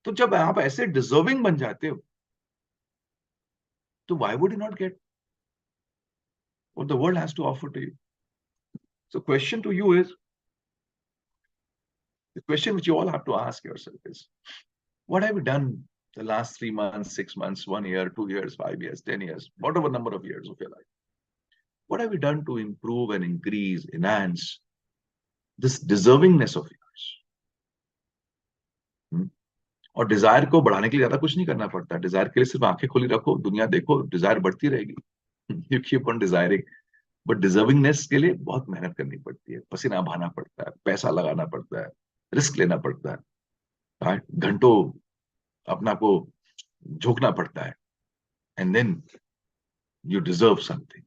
तो जब आप ऐसे डिजर्विंग बन जाते हो तो why would you not get what the world has to offer to you? So question to you is, the question which you all have to ask yourself is, what have you done the last 3 months, 6 months, 1 year, 2 years, 5 years, 10 years, whatever number of years of your life? What have you done to improve and increase, enhance this deservingness of yours? और Dzire को बढ़ाने के लिए ज्यादा कुछ नहीं करना पड़ता. डिजायर के लिए सिर्फ आंखें खुली रखो, दुनिया देखो, डिजायर बढ़ती रहेगी. You keep on desiring. But deservingness के लिए बहुत मेहनत करनी पड़ती है, पसीना बहाना पड़ता है, पैसा लगाना पड़ता है, रिस्क लेना पड़ता है, घंटों अपना को झोंकना पड़ता है. And then you deserve something.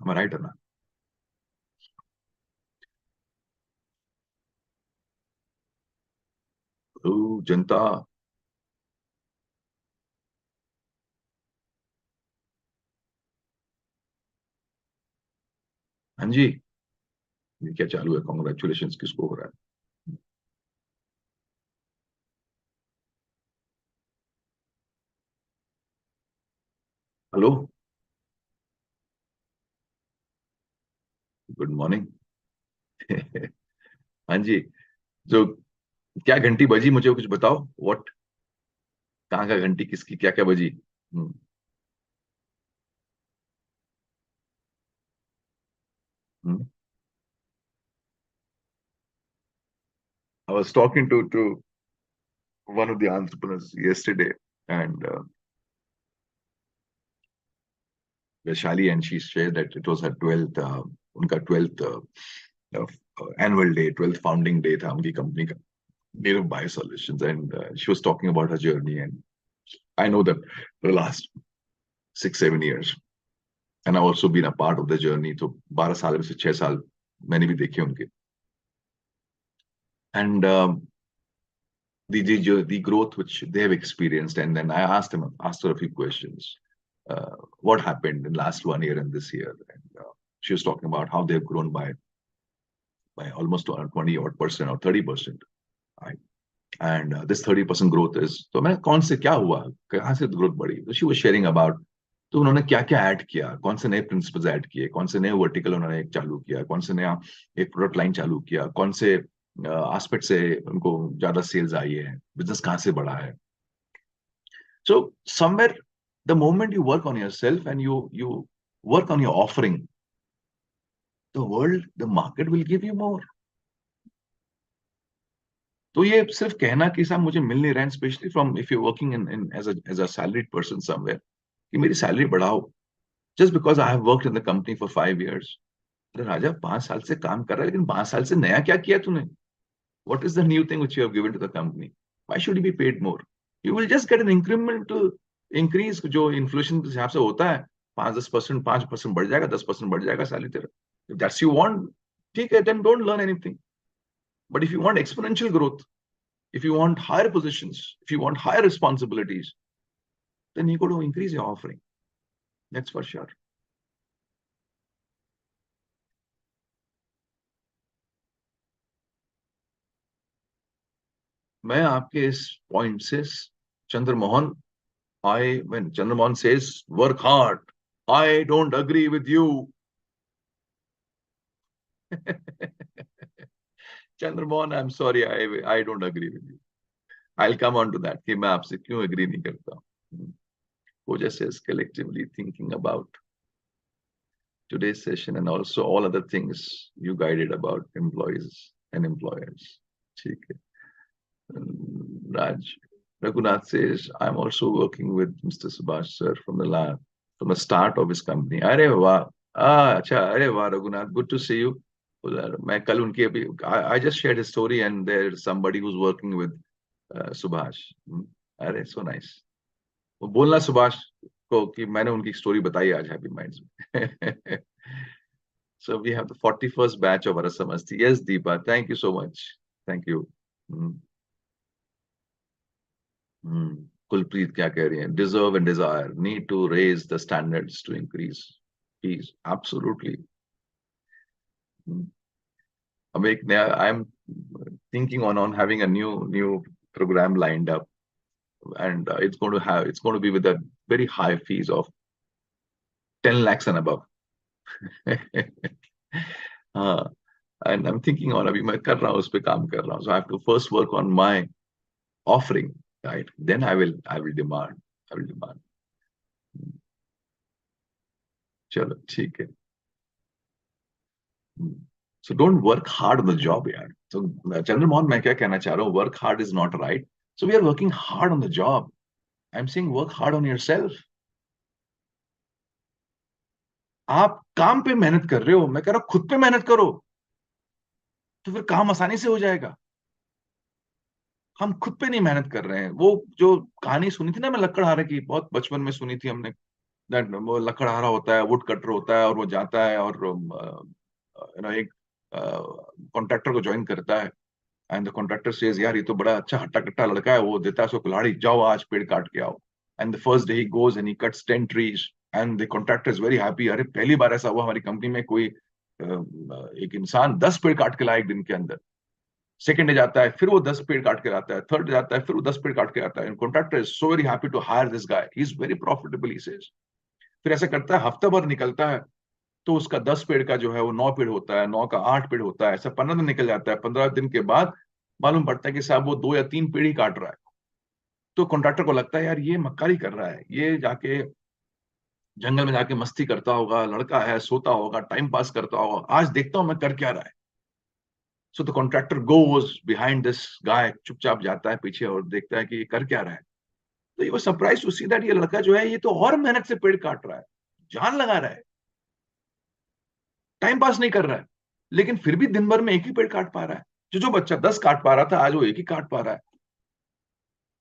Am I right or not? तो जनता हाँ जी, ये क्या चालू है? कॉन्ग्रेचुलेशन किसको हो रहा है? Hello, good morning. हाँ जी. जो क्या घंटी बजी, मुझे कुछ बताओ. व्हाट, कहाँ का घंटी, किसकी, क्या क्या बजी? I was talking to one of the entrepreneurs yesterday, and Vaishali, and she shared that it was her 12th, उनका 12th annual day, 12th founding day था उनकी company का, Native Biosolutions, and she was talking about her journey, and I know that for the last 6-7 years, and I've also been a part of the journey. तो 12 साल में से 6 साल मैंने भी देखे उनके, and the growth which they have experienced. And then I asked her a few questions. What happened in last 1 year and this year? And she was talking about how they've grown by almost 20% or 30%. Right? And this 30% growth is, तो मैं कौन से क्या हुआ, कहाँ से growth बढ़ी? So she was sharing about तो उन्होंने क्या क्या ऐड किया, कौन से नए प्रिंसिपल्स ऐड किए, कौन से नए वर्टिकल उन्होंने एक चालू किया, कौन से नया एक प्रोडक्ट लाइन चालू किया, कौन से एस्पेक्ट से उनको ज्यादा सेल्स आई है, बिजनेस कहाँ से बढ़ा है. So somewhere the moment you work on your self and you work on your offering, the world, the market will give you more. तो ये सिर्फ कहना कि साहब मुझे मिल नहीं रहा है, specially from if you working in as a salaried person somewhere, कि मेरी सैलरी बढ़ाओ, just because I have worked in the company for 5 years. अरे राजा, 5 साल से काम कर रहा है, लेकिन 5 साल से नया क्या किया तूने? What is the new thing which you have given to the company? Why should you be paid more? You will just get an incremental increase जो इन्फ्लेशन के हिसाब से होता है. 5-10%, 5% बढ़ जाएगा, 10% बढ़ जाएगा साली तेरा. If that's you want, ठीक है, then don't learn anything. But if you want exponential growth, if you want higher positions, if you want higher responsibilities, then you got to increase your offering. That's for sure. मैं आपके इस point से Chandramohan, I when Chandramohan says work hard, I don't agree with you. Chandramohan, I'm sorry, I don't agree with you. I'll come on to that कि मैं आपसे क्यों agree नहीं करता हूँ. Pooja says collectively thinking about today's session and also all other things you guided about employees and employers. ठीक है. Raj Raghunath says, I'm also working with Mr. Subhash sir from the lab, from the start of his company. अरे वाह, अच्छा, अरे वाह Raghunath, good to see you. मैं कल उनकी अभी I just shared his story and there's somebody who's working with Subhash. अरे so nice. वो बोलना सुभाष को कि मैंने उनकी स्टोरी बताई आज हैप्पी माइंड्स में. So we have the 41st batch of Arasamasti. Yes, Deepa, thank you so much. Thank you. Kulpreet क्या कह रही हैं? Deserve and desire need to raise the standards to increase peace. Absolutely. अब एक नया I am thinking on having a new program lined up, and it's going to be with a very high fees of 10 lakhs and above. हाँ, and I'm thinking on, अभी मैं कर रहा हूँ, उस पे काम कर रहा हूँ. So I have to first work on my offering, right? Then I will demand. चलो ठीक है. So don't work hard on the job, यार. So Chandramohan, मैं क्या कहना चाह रहा हूँ, work hard is not right. So we are working hard on the job. I'm saying work hard on yourself. आप काम पे मेहनत कर रहे हो, मैं कह रहा हूँ खुद पे मेहनत करो, तो फिर काम आसानी से हो जाएगा. हम खुद पे नहीं मेहनत कर रहे हैं. वो जो कहानी सुनी थी ना, मैं लकड़हारे की, बहुत बचपन में सुनी थी हमने. वो लकड़हारा होता है, वुड कटर होता है, और वो जाता है और एक कॉन्ट्रैक्टर को ज्वाइन करता है. एंड द कॉन्ट्रैक्टर सेज, यार ये तो बड़ा अच्छा हट्टा कट्टा लड़का है. वो देता है उसको कुल्हाड़ी, जाओ आज पेड़ काट के आओ. And the first day he goes and he cuts 10 trees. And the contractor is very happy. अरे पहली बार ऐसा हुआ हमारी कंपनी में, कोई एक इंसान 10 पेड़ काट के लाया एक दिन के अंदर. सेकंड डे जाता है, फिर वो 10 पेड़ काट के लाता है. थर्ड डे जाता है, फिर वो 10 पेड़ काट के आता है. Contractor is so very happy to hire this guy, he is very profitable, he says. फिर ऐसा करता है, हफ्ता भर निकलता है, तो उसका 10 पेड़ का जो है वो 9 पेड़ होता है, 9 का 8 पेड़ होता है. ऐसा 15 दिन निकल जाता है. 15 दिन के बाद मालूम पड़ता है कि साहब वो 2 या 3 पेड़ ही काट रहा है. तो कॉन्ट्रैक्टर को लगता है, यार ये मक्कारी कर रहा है, ये जाके जंगल में जाके मस्ती करता होगा, लड़का है, सोता होगा, टाइम पास करता होगा, आज देखता हूं मैं कर क्या रहा है. So the contractor goes behind this guy, चुपचाप जाता है पीछे और देखता है कि ये कर क्या रहा है. तो ये वो सरप्राइज टू सी दैट ये लड़का जो है, ये तो और मेहनत से पेड़ काट रहा है, जान लगा रहा है, टाइम पास नहीं कर रहा है, लेकिन फिर भी दिन भर में एक ही पेड़ काट पा रहा है. जो बच्चा 10 काट पा रहा था, आज वो एक ही काट पा रहा है.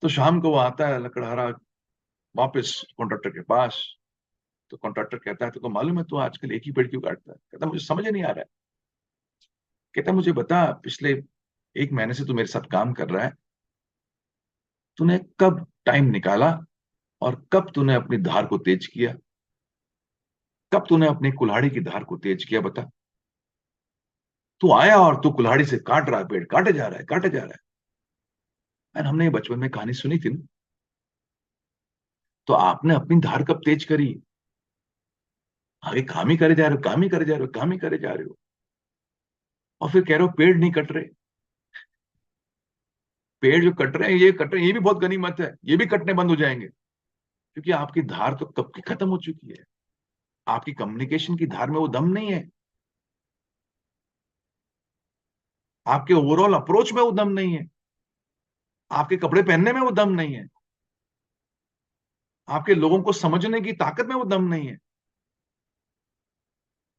तो शाम को वो आता है लकड़हारा वापस कॉन्ट्रैक्टर के पास. तो कॉन्ट्रैक्टर कहता है, तो मालूम है तू आजकल एक ही पेड़ क्यों काटता है? कहता मुझे समझ ही नहीं आ रहा है. कहता मुझे बता, पिछले 1 महीने से तू मेरे साथ काम कर रहा है, तूने कब टाइम निकाला और कब तूने अपनी धार को तेज किया, कब तूने अपनी कुल्हाड़ी की धार को तेज किया, बता. तू आया और तू कुल्हाड़ी से काट रहा है, पेड़ काटे जा रहा है, काटे जा रहा है. एंड हमने ये बचपन में कहानी सुनी थी ना. तो आपने अपनी धार कब तेज करी? आगे काम ही करे जा रहे हो, काम ही करे जा रहे हो, काम ही करे जा रहे हो, और फिर कह रहे हो पेड़ नहीं कट रहे। पेड़ जो कट रहे हैं, ये कट रहे हैं, ये भी बहुत गनीमत है, ये भी कटने बंद हो जाएंगे, क्योंकि आपकी धार तो कब की खत्म हो चुकी है। आपकी कम्युनिकेशन की धार में वो दम नहीं है, आपके ओवरऑल अप्रोच में वो दम नहीं है, आपके कपड़े पहनने में वो दम नहीं है, आपके लोगों को समझने की ताकत में वो दम नहीं है,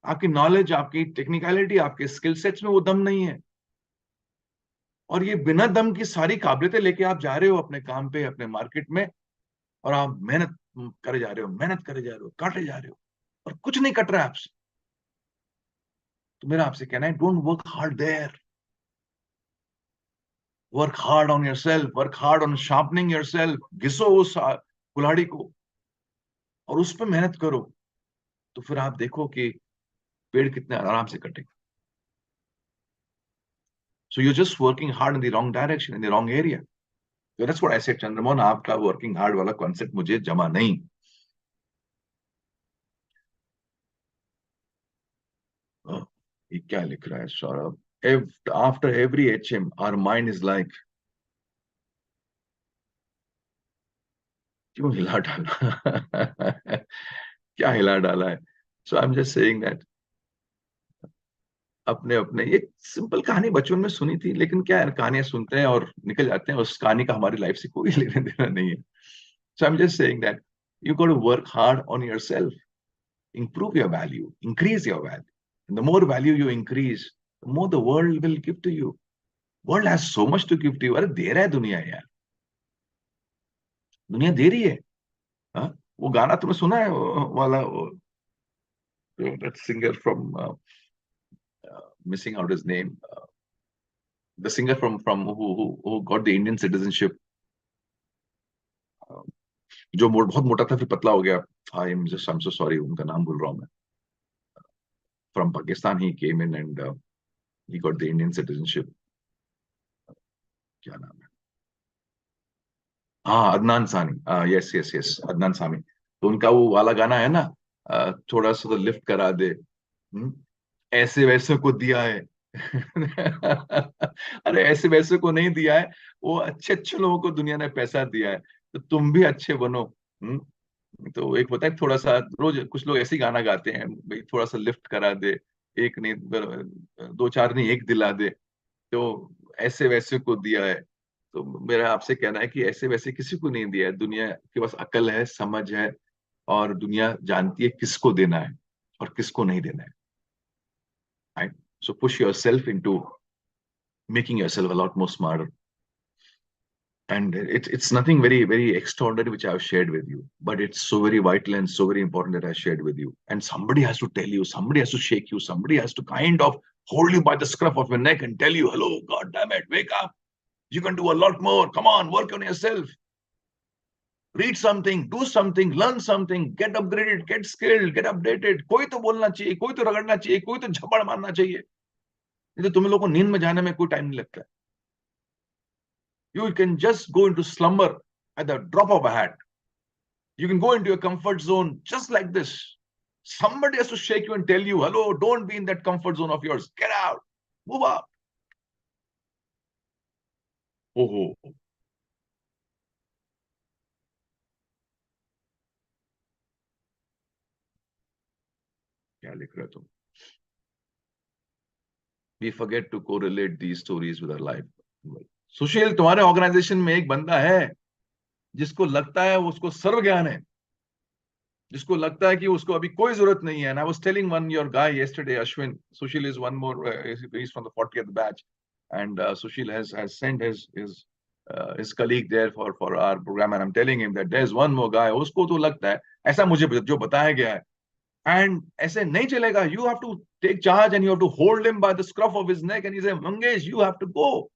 आपकी नॉलेज, आपकी टेक्निकलिटी, आपके स्किल सेट्स में वो दम नहीं है। और ये बिना दम की सारी काबिलियतें लेके आप जा रहे हो अपने काम पे, अपने मार्केट में, और आप मेहनत करे जा रहे हो, मेहनत करे जा रहे हो, काटे जा रहे हो, और कुछ नहीं कट रहा है आपसे। तो मेरा आपसे कहना है, don't work hard there, work hard on yourself, work hard on sharpening yourself. घिसो उस कुल्हाड़ी को और उस पर मेहनत करो, तो फिर आप देखो कि पेड़ कितने आराम से कटेगा। So you just working hard in the wrong direction, in the wrong area. So that's what I said, Chandramohan, आपका वर्किंग हार्ड वाला कॉन्सेप्ट मुझे जमा नहीं। ये क्या लिख रहा है Saurabh? After every HM our mind is like, क्यों हिला डाला? क्या हिला डाला है? So I am just saying that अपने अपने, ये सिंपल कहानी बचपन में सुनी थी, लेकिन क्या है, कहानियां सुनते हैं और निकल जाते हैं, उस कहानी का हमारी लाइफ से कोई लेना देना नहीं है। So I am just saying that you got to work hard on yourself, improve your value, increase your value. And the more value you increase, the more the world will give to you. World has so much to give to you. अरे दे रहा है दुनिया यार, दुनिया दे रही है। हाँ? वो गाना तुमने सुना है, वो वाला, that singer from missing out his name, the singer from who got the Indian citizenship, जो बहुत मोटा था फिर पतला हो गया। I'm so sorry, उनका नाम भूल रहा हूँ मैं। From Pakistan he came in and he got the Indian citizenship. क्या नाम है? हाँ, अदनान सानी, yes yes yes, Adnan Sami. तो उनका वो वाला गाना है ना, थोड़ा सा तो लिफ्ट करा दे, ऐसे वैसे को दिया है। अरे ऐसे वैसे को नहीं दिया है, वो अच्छे अच्छे लोगों को दुनिया ने पैसा दिया है, तो तुम भी अच्छे बनो। तो एक होता है थोड़ा सा, रोज कुछ लोग ऐसे ही गाना गाते हैं, भाई थोड़ा सा लिफ्ट करा दे, एक नहीं, दो चार नहीं, एक दिला दे, तो ऐसे वैसे को दिया है। तो मेरा आपसे कहना है कि ऐसे वैसे किसी को नहीं दिया है, दुनिया के पास अकल है, समझ है, और दुनिया जानती है किसको देना है और किसको नहीं देना है। Right? So push yourself into making yourself a lot more smarter. And it's nothing very extraordinary which I've shared with you, but it's so very vital and so very important that I shared with you. And somebody has to tell you, somebody has to shake you, somebody has to kind of hold you by the scruff of your neck and tell you, hello, God damn it, wake up. You can do a lot more. Come on, work on yourself. Read something, do something, learn something, get upgraded, get skilled, get updated. कोई तो बोलना चाहिए, कोई तो रगड़ना चाहिए, कोई तो झपड़ मारना चाहिए। नहीं तो तुम लोगों को नींद में जाने में कोई टाइम नहीं लगता है। You can just go into slumber at the drop of a hat. You can go into your comfort zone just like this. Somebody has to shake you and tell you, hello, don't be in that comfort zone of yours. Get out. Move up. Oh, क्या लिख रहे हो तुम? We forget to correlate these stories with our life. सुशील, तुम्हारे organisation में एक बंदा है जिसको लगता है उसको सर्व ज्ञान है, जिसको लगता है कि उसको अभी कोई जरूरत नहीं है। And I was telling one your guy yesterday, Ashwin, Sushil is one more, he's from the 40th batch, and Sushil has sent his colleague there for our program, and I'm telling him that there's one more guy, उसको तो लगता है ऐसा, मुझे जो बताया गया है, and ऐसे नहीं चलेगा, you have to take charge and you have to hold him by the scruff of his neck and he said, Mangesh, you have to go,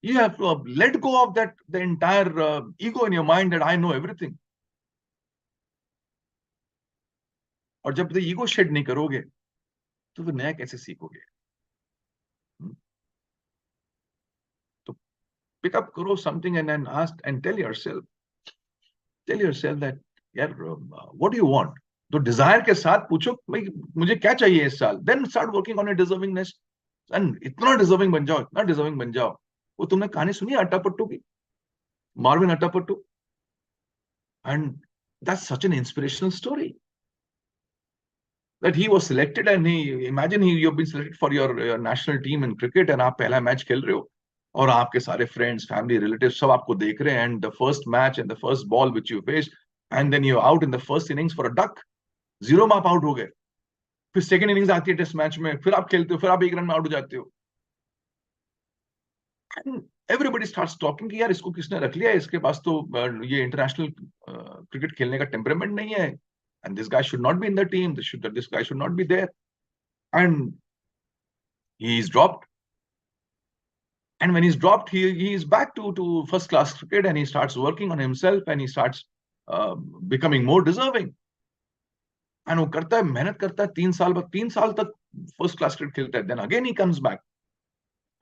you have to let go of that, the entire ego in your mind that I know everything. और जब तक ego shade नहीं करोगे तो फिर नया कैसे सीखोगे? हम्म? तो पिक अप करो something and ask and tell yourself that यार, व्हाट डू यू वांट? तो डिजायर के साथ पूछो भाई मुझे क्या चाहिए इस साल, then start working on a deservingness. And इतना डिजर्विंग बन जाओ, इतना डिजर्विंग बन जाओ। वो तुमने कहानी सुनी है अट्टापट्टू की, Marvin Atapattu? And that's such an inspirational story that he was selected, and he imagine you've been selected for your national team in cricket, and आप पहला मैच खेल रहे हो और आपके सारे फ्रेंड्स फैमिली रिलेटिव सब आपको देख रहे हैं, and the first match and the first ball which you face, and then you out in the first innings for a duck, zero में आप आउट हो गए। फिर सेकंड इनिंग्स आती है टेस्ट मैच में, फिर आप खेलते हो, फिर आप एक रन में आउट हो जाते हो, एंड एवरीबॉडी स्टार्ट्स टॉकिंग कि यार इसको किसने रख लिया, इसके पास तो ये इंटरनेशनल क्रिकेट खेलने का टेम्परामेंट नहीं है, and this guy should not be in the team, this guy should not be there, and he is dropped. And when he's dropped, he is back to first class cricket, and he starts working on himself, and he starts becoming more deserving. And वो करता है, मेहनत करता है, 3 साल बाद, 3 साल तक फर्स्ट क्लास क्रिकेट खेलता है, then again he comes back,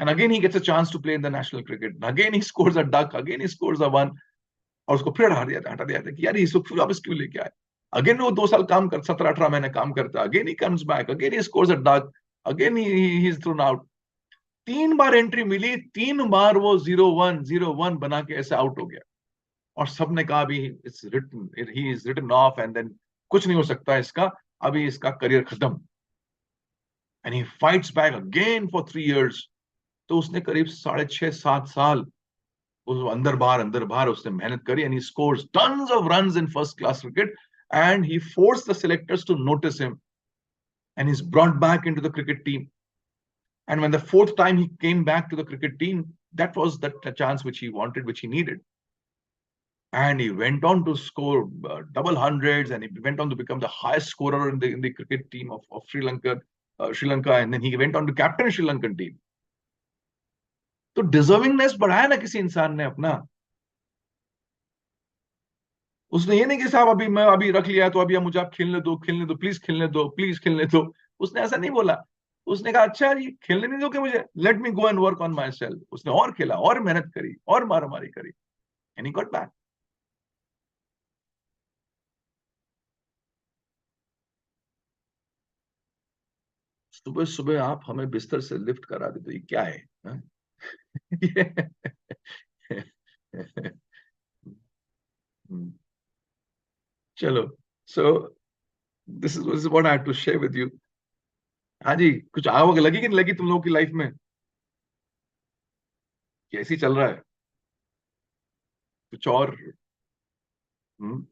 and again he gets a chance to play in the national cricket, and again he scores a duck, again he scores a one, और उसको फिर हटा दिया था कि यार इसको फिर वापस क्यों लेके आए। अगेन वो 2 साल काम कर, 17-18 महीने काम करता है, अगेन ही कम्स बैक, अगेन ही स्कोर्स अ डक, अगेन ही इज थ्रोन आउट। 3 बार एंट्री मिली, 3 बार वो 0-1 बना के ऐसे आउट हो गया, और सबने कहा अभी it's written, he is written off, and then कुछ नहीं हो सकता इसका, अभी इसका करियर खत्म। And he fights back again for 3 years. तो उसने करीब 6.5-7 साल उस अंदर बाहर उसने मेहनत करी, and he scores tons of runs in first class cricket, and he forced the selectors to notice him, and he's brought back into the cricket team. And when the fourth time he came back to the cricket team, that was the chance which he wanted, which he needed. And he went on to score double hundreds, and he went on to become the highest scorer in the cricket team of Sri Lanka, and then he went on to captain Sri Lankan team. तो डिजर्विंगनेस बढ़ाया ना किसी इंसान ने अपना, उसने ये नहीं कि साहब अभी मैं अभी रख लिया है तो अभी मुझे आप खेलने दो प्लीज, खेलने दो प्लीज, खेलने दो। उसने ऐसा नहीं बोला, उसने कहा अच्छा जी खेलने नहीं दोगे मुझे, let me go and work on my self. उसने और खेला, और मेहनत करी, और मारामारी करी, एंड ही गॉट बैक। सुबह सुबह आप हमें बिस्तर से लिफ्ट करा दे तो ये क्या है, हाँ? चलो, so this is what I had to share with you. हाँ जी, कुछ आग लगी कि नहीं लगी तुम लोगों की लाइफ में? कैसी चल रहा है? कुछ और? हम्म।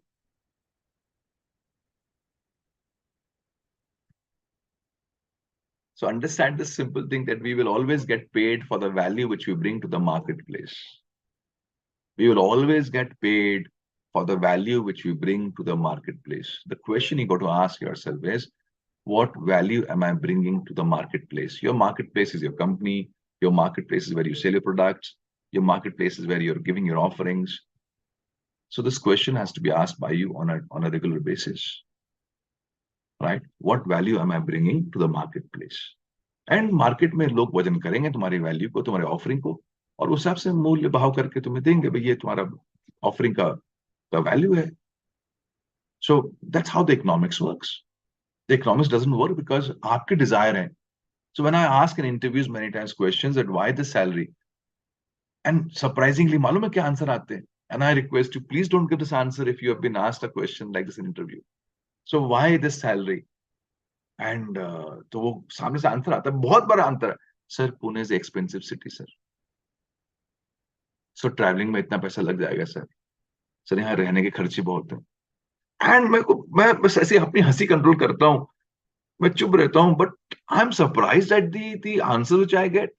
So understand this simple thing, that we will always get paid for the value which we bring to the marketplace. We will always get paid for the value which we bring to the marketplace. The question you got to ask yourself is, what value am I bringing to the marketplace? Your marketplace is your company. Your marketplace is where you sell your products. Your marketplace is where you're giving your offerings. So this question has to be asked by you on a regular basis, right? What value am I bringing to the marketplace? And market में लोग वजन करेंगे तुम्हारी value को, तुम्हारे offering को, और उस हिसाब से मूल्य भाव करके तुम्हें देंगे भाई ये तुम्हारा ऑफरिंग का वैल्यू है। So that's how the economics works. The economics doesn't work because आपके डिजायर है। So when I ask in interviews many times questions that why this salary, and surprisingly मालूम है क्या आंसर आते हैं? And I request you please don't give this answer if you have been asked a question like this in interview. So why this salary? And तो वो सामने से answer आता है, बहुत बड़ा आंसर है, sir Pune is expensive city sir, so travelling में इतना पैसा लग जाएगा सर, सर यहाँ रहने के खर्चे बहुत हैं। एंड मैं बस ऐसे अपनी हंसी कंट्रोल करता हूँ, मैं चुप रहता हूँ, but I am surprised at the answer which I get.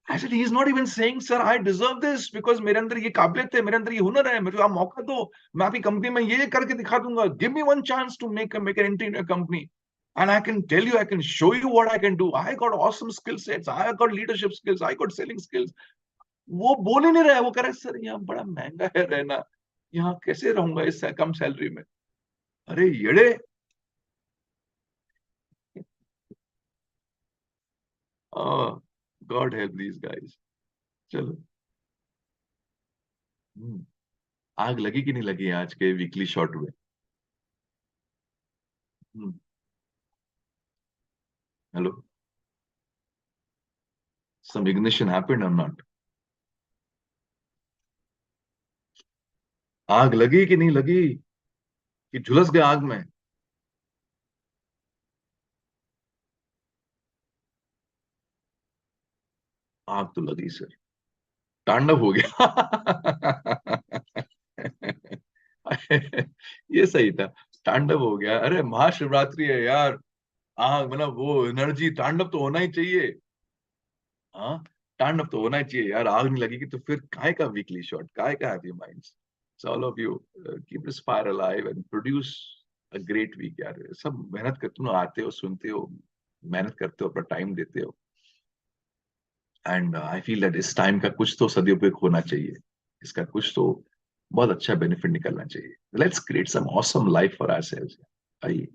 I said he is not even saying sir I deserve this because मेरे अंदर ये काबिलियत है, मेरे अंदर ये हुनर है, मेरे को आप मौका दो, मैं आपकी कंपनी में ये करके दिखा दूंगा, give me one chance to make an entry in your company, and I can tell you, I can show you what I can do. I got awesome skill sets, I got leadership skills, I got selling skills. वो बोल ही नहीं रहा है, वो कह रहा है sir यहाँ बड़ा महंगा है रहना, यहाँ कैसे रहूंगा इस कम सैलरी में। अरे येड़े, गॉड हेल्प दीज गाइस। चलो, आग लगी कि नहीं लगी आज के वीकली शॉर्ट में? Hello. Some ignition happened or not? आग लगी कि नहीं लगी, कि झुलस गए आग में? आग तो लगी सर, तांडव हो गया। ये सही था, तांडव हो गया। अरे महाशिवरात्रि है यार, आग मतलब वो एनर्जी, तांडव तो होना ही चाहिए। हाँ, तांडव तो होना ही चाहिए यार। आग नहीं लगेगी तो फिर काय का वीकली शॉट, काय का have you minds? So all of you keep this fire alive and produce a great week यार। सब मेहनत करते हो, आते हो, सुनते हो, मेहनत करते हो, अपना टाइम देते हो, एंड आई फील दैट इस टाइम का कुछ तो सदुपयोग होना चाहिए, इसका कुछ तो बहुत अच्छा बेनिफिट निकलना चाहिए। Let's create some awesome life for ourselves. I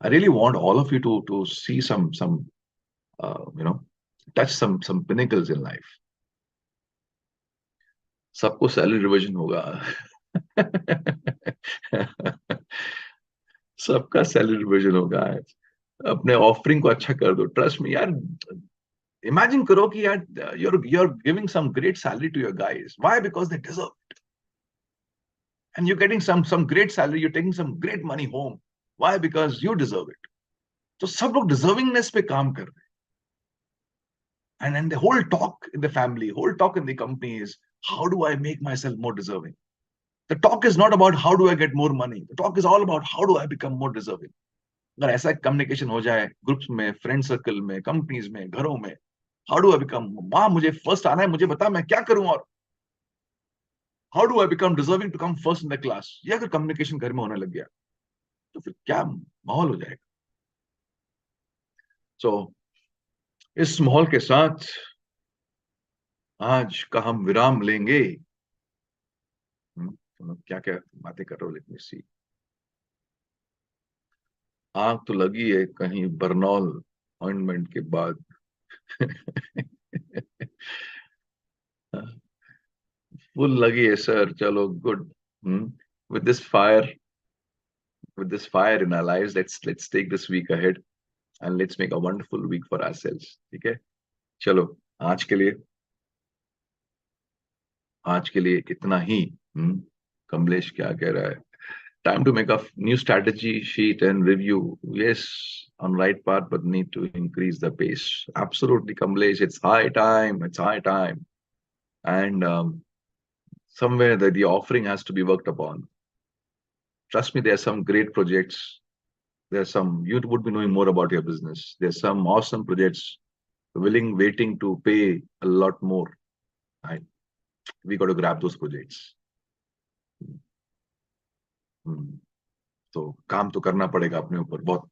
I really want all of you to see some you know, touch some pinnacles in life. सबको सैलरी रिविजन होगा। सबका सैलरी रिविजन होगा आज। अपने ऑफरिंग को अच्छा कर दो, ट्रस्ट में यार। इमेजिन करो कि यार you're giving some great salary to your guys. Why? Because they deserve it. And you're getting some great salary, you're taking some great money home. Why? Because you deserve it. तो सब लोग डिजर्विंगनेस पे काम कर रहे हैं, and the whole talk in the family, whole talk in the company is, how do I make myself more deserving? The talk is not about how do I get more money. The talk is all about how do I become more deserving. अगर ऐसा communication हो जाए groups में, friend circle में, companies में, घरों में, how do I become, माँ मुझे फर्स्ट आना है, मुझे बता मैं क्या करूं, और how do I become deserving to come first in the class, ये अगर कम्युनिकेशन घर में होने लग गया तो फिर क्या माहौल हो जाएगा। सो इस माहौल के साथ आज का हम विराम लेंगे। तुम लोग क्या क्या बातें कर रहे हो, लेट मी सी। आग तो लगी है कहीं बरनौल ऑइंटमेंट के बाद। फुल लगी है सर, चलो good. With this fire, with this fire in our lives, let's take this week ahead and let's make a wonderful week for ourselves, ठीक है? चलो, आज के लिए आज के लिए इतना ही। कमलेश क्या कह रहा है? Time to make a new strategy sheet and review. Yes, on right path, but need to increase the pace. Absolutely, Kamlesh. It's high time. It's high time. And somewhere that the offering has to be worked upon. Trust me, there are some great projects. There's some, you would be knowing more about your business. There's some awesome projects waiting to pay a lot more. Right? We got to grab those projects. तो काम तो करना पड़ेगा अपने ऊपर बहुत।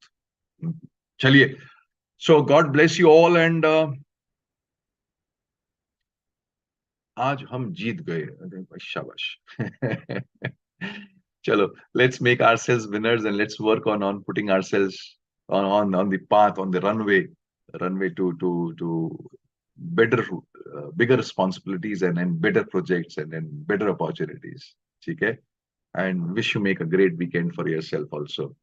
चलिए, so God bless you all, and आज हम जीत गए, अरे भाई शाबाश। चलो, let's make ourselves winners and let's work on putting ourselves on the path, on the runway to better, bigger responsibilities and better projects and better opportunities, ठीक है? And wish you make a great weekend for yourself also.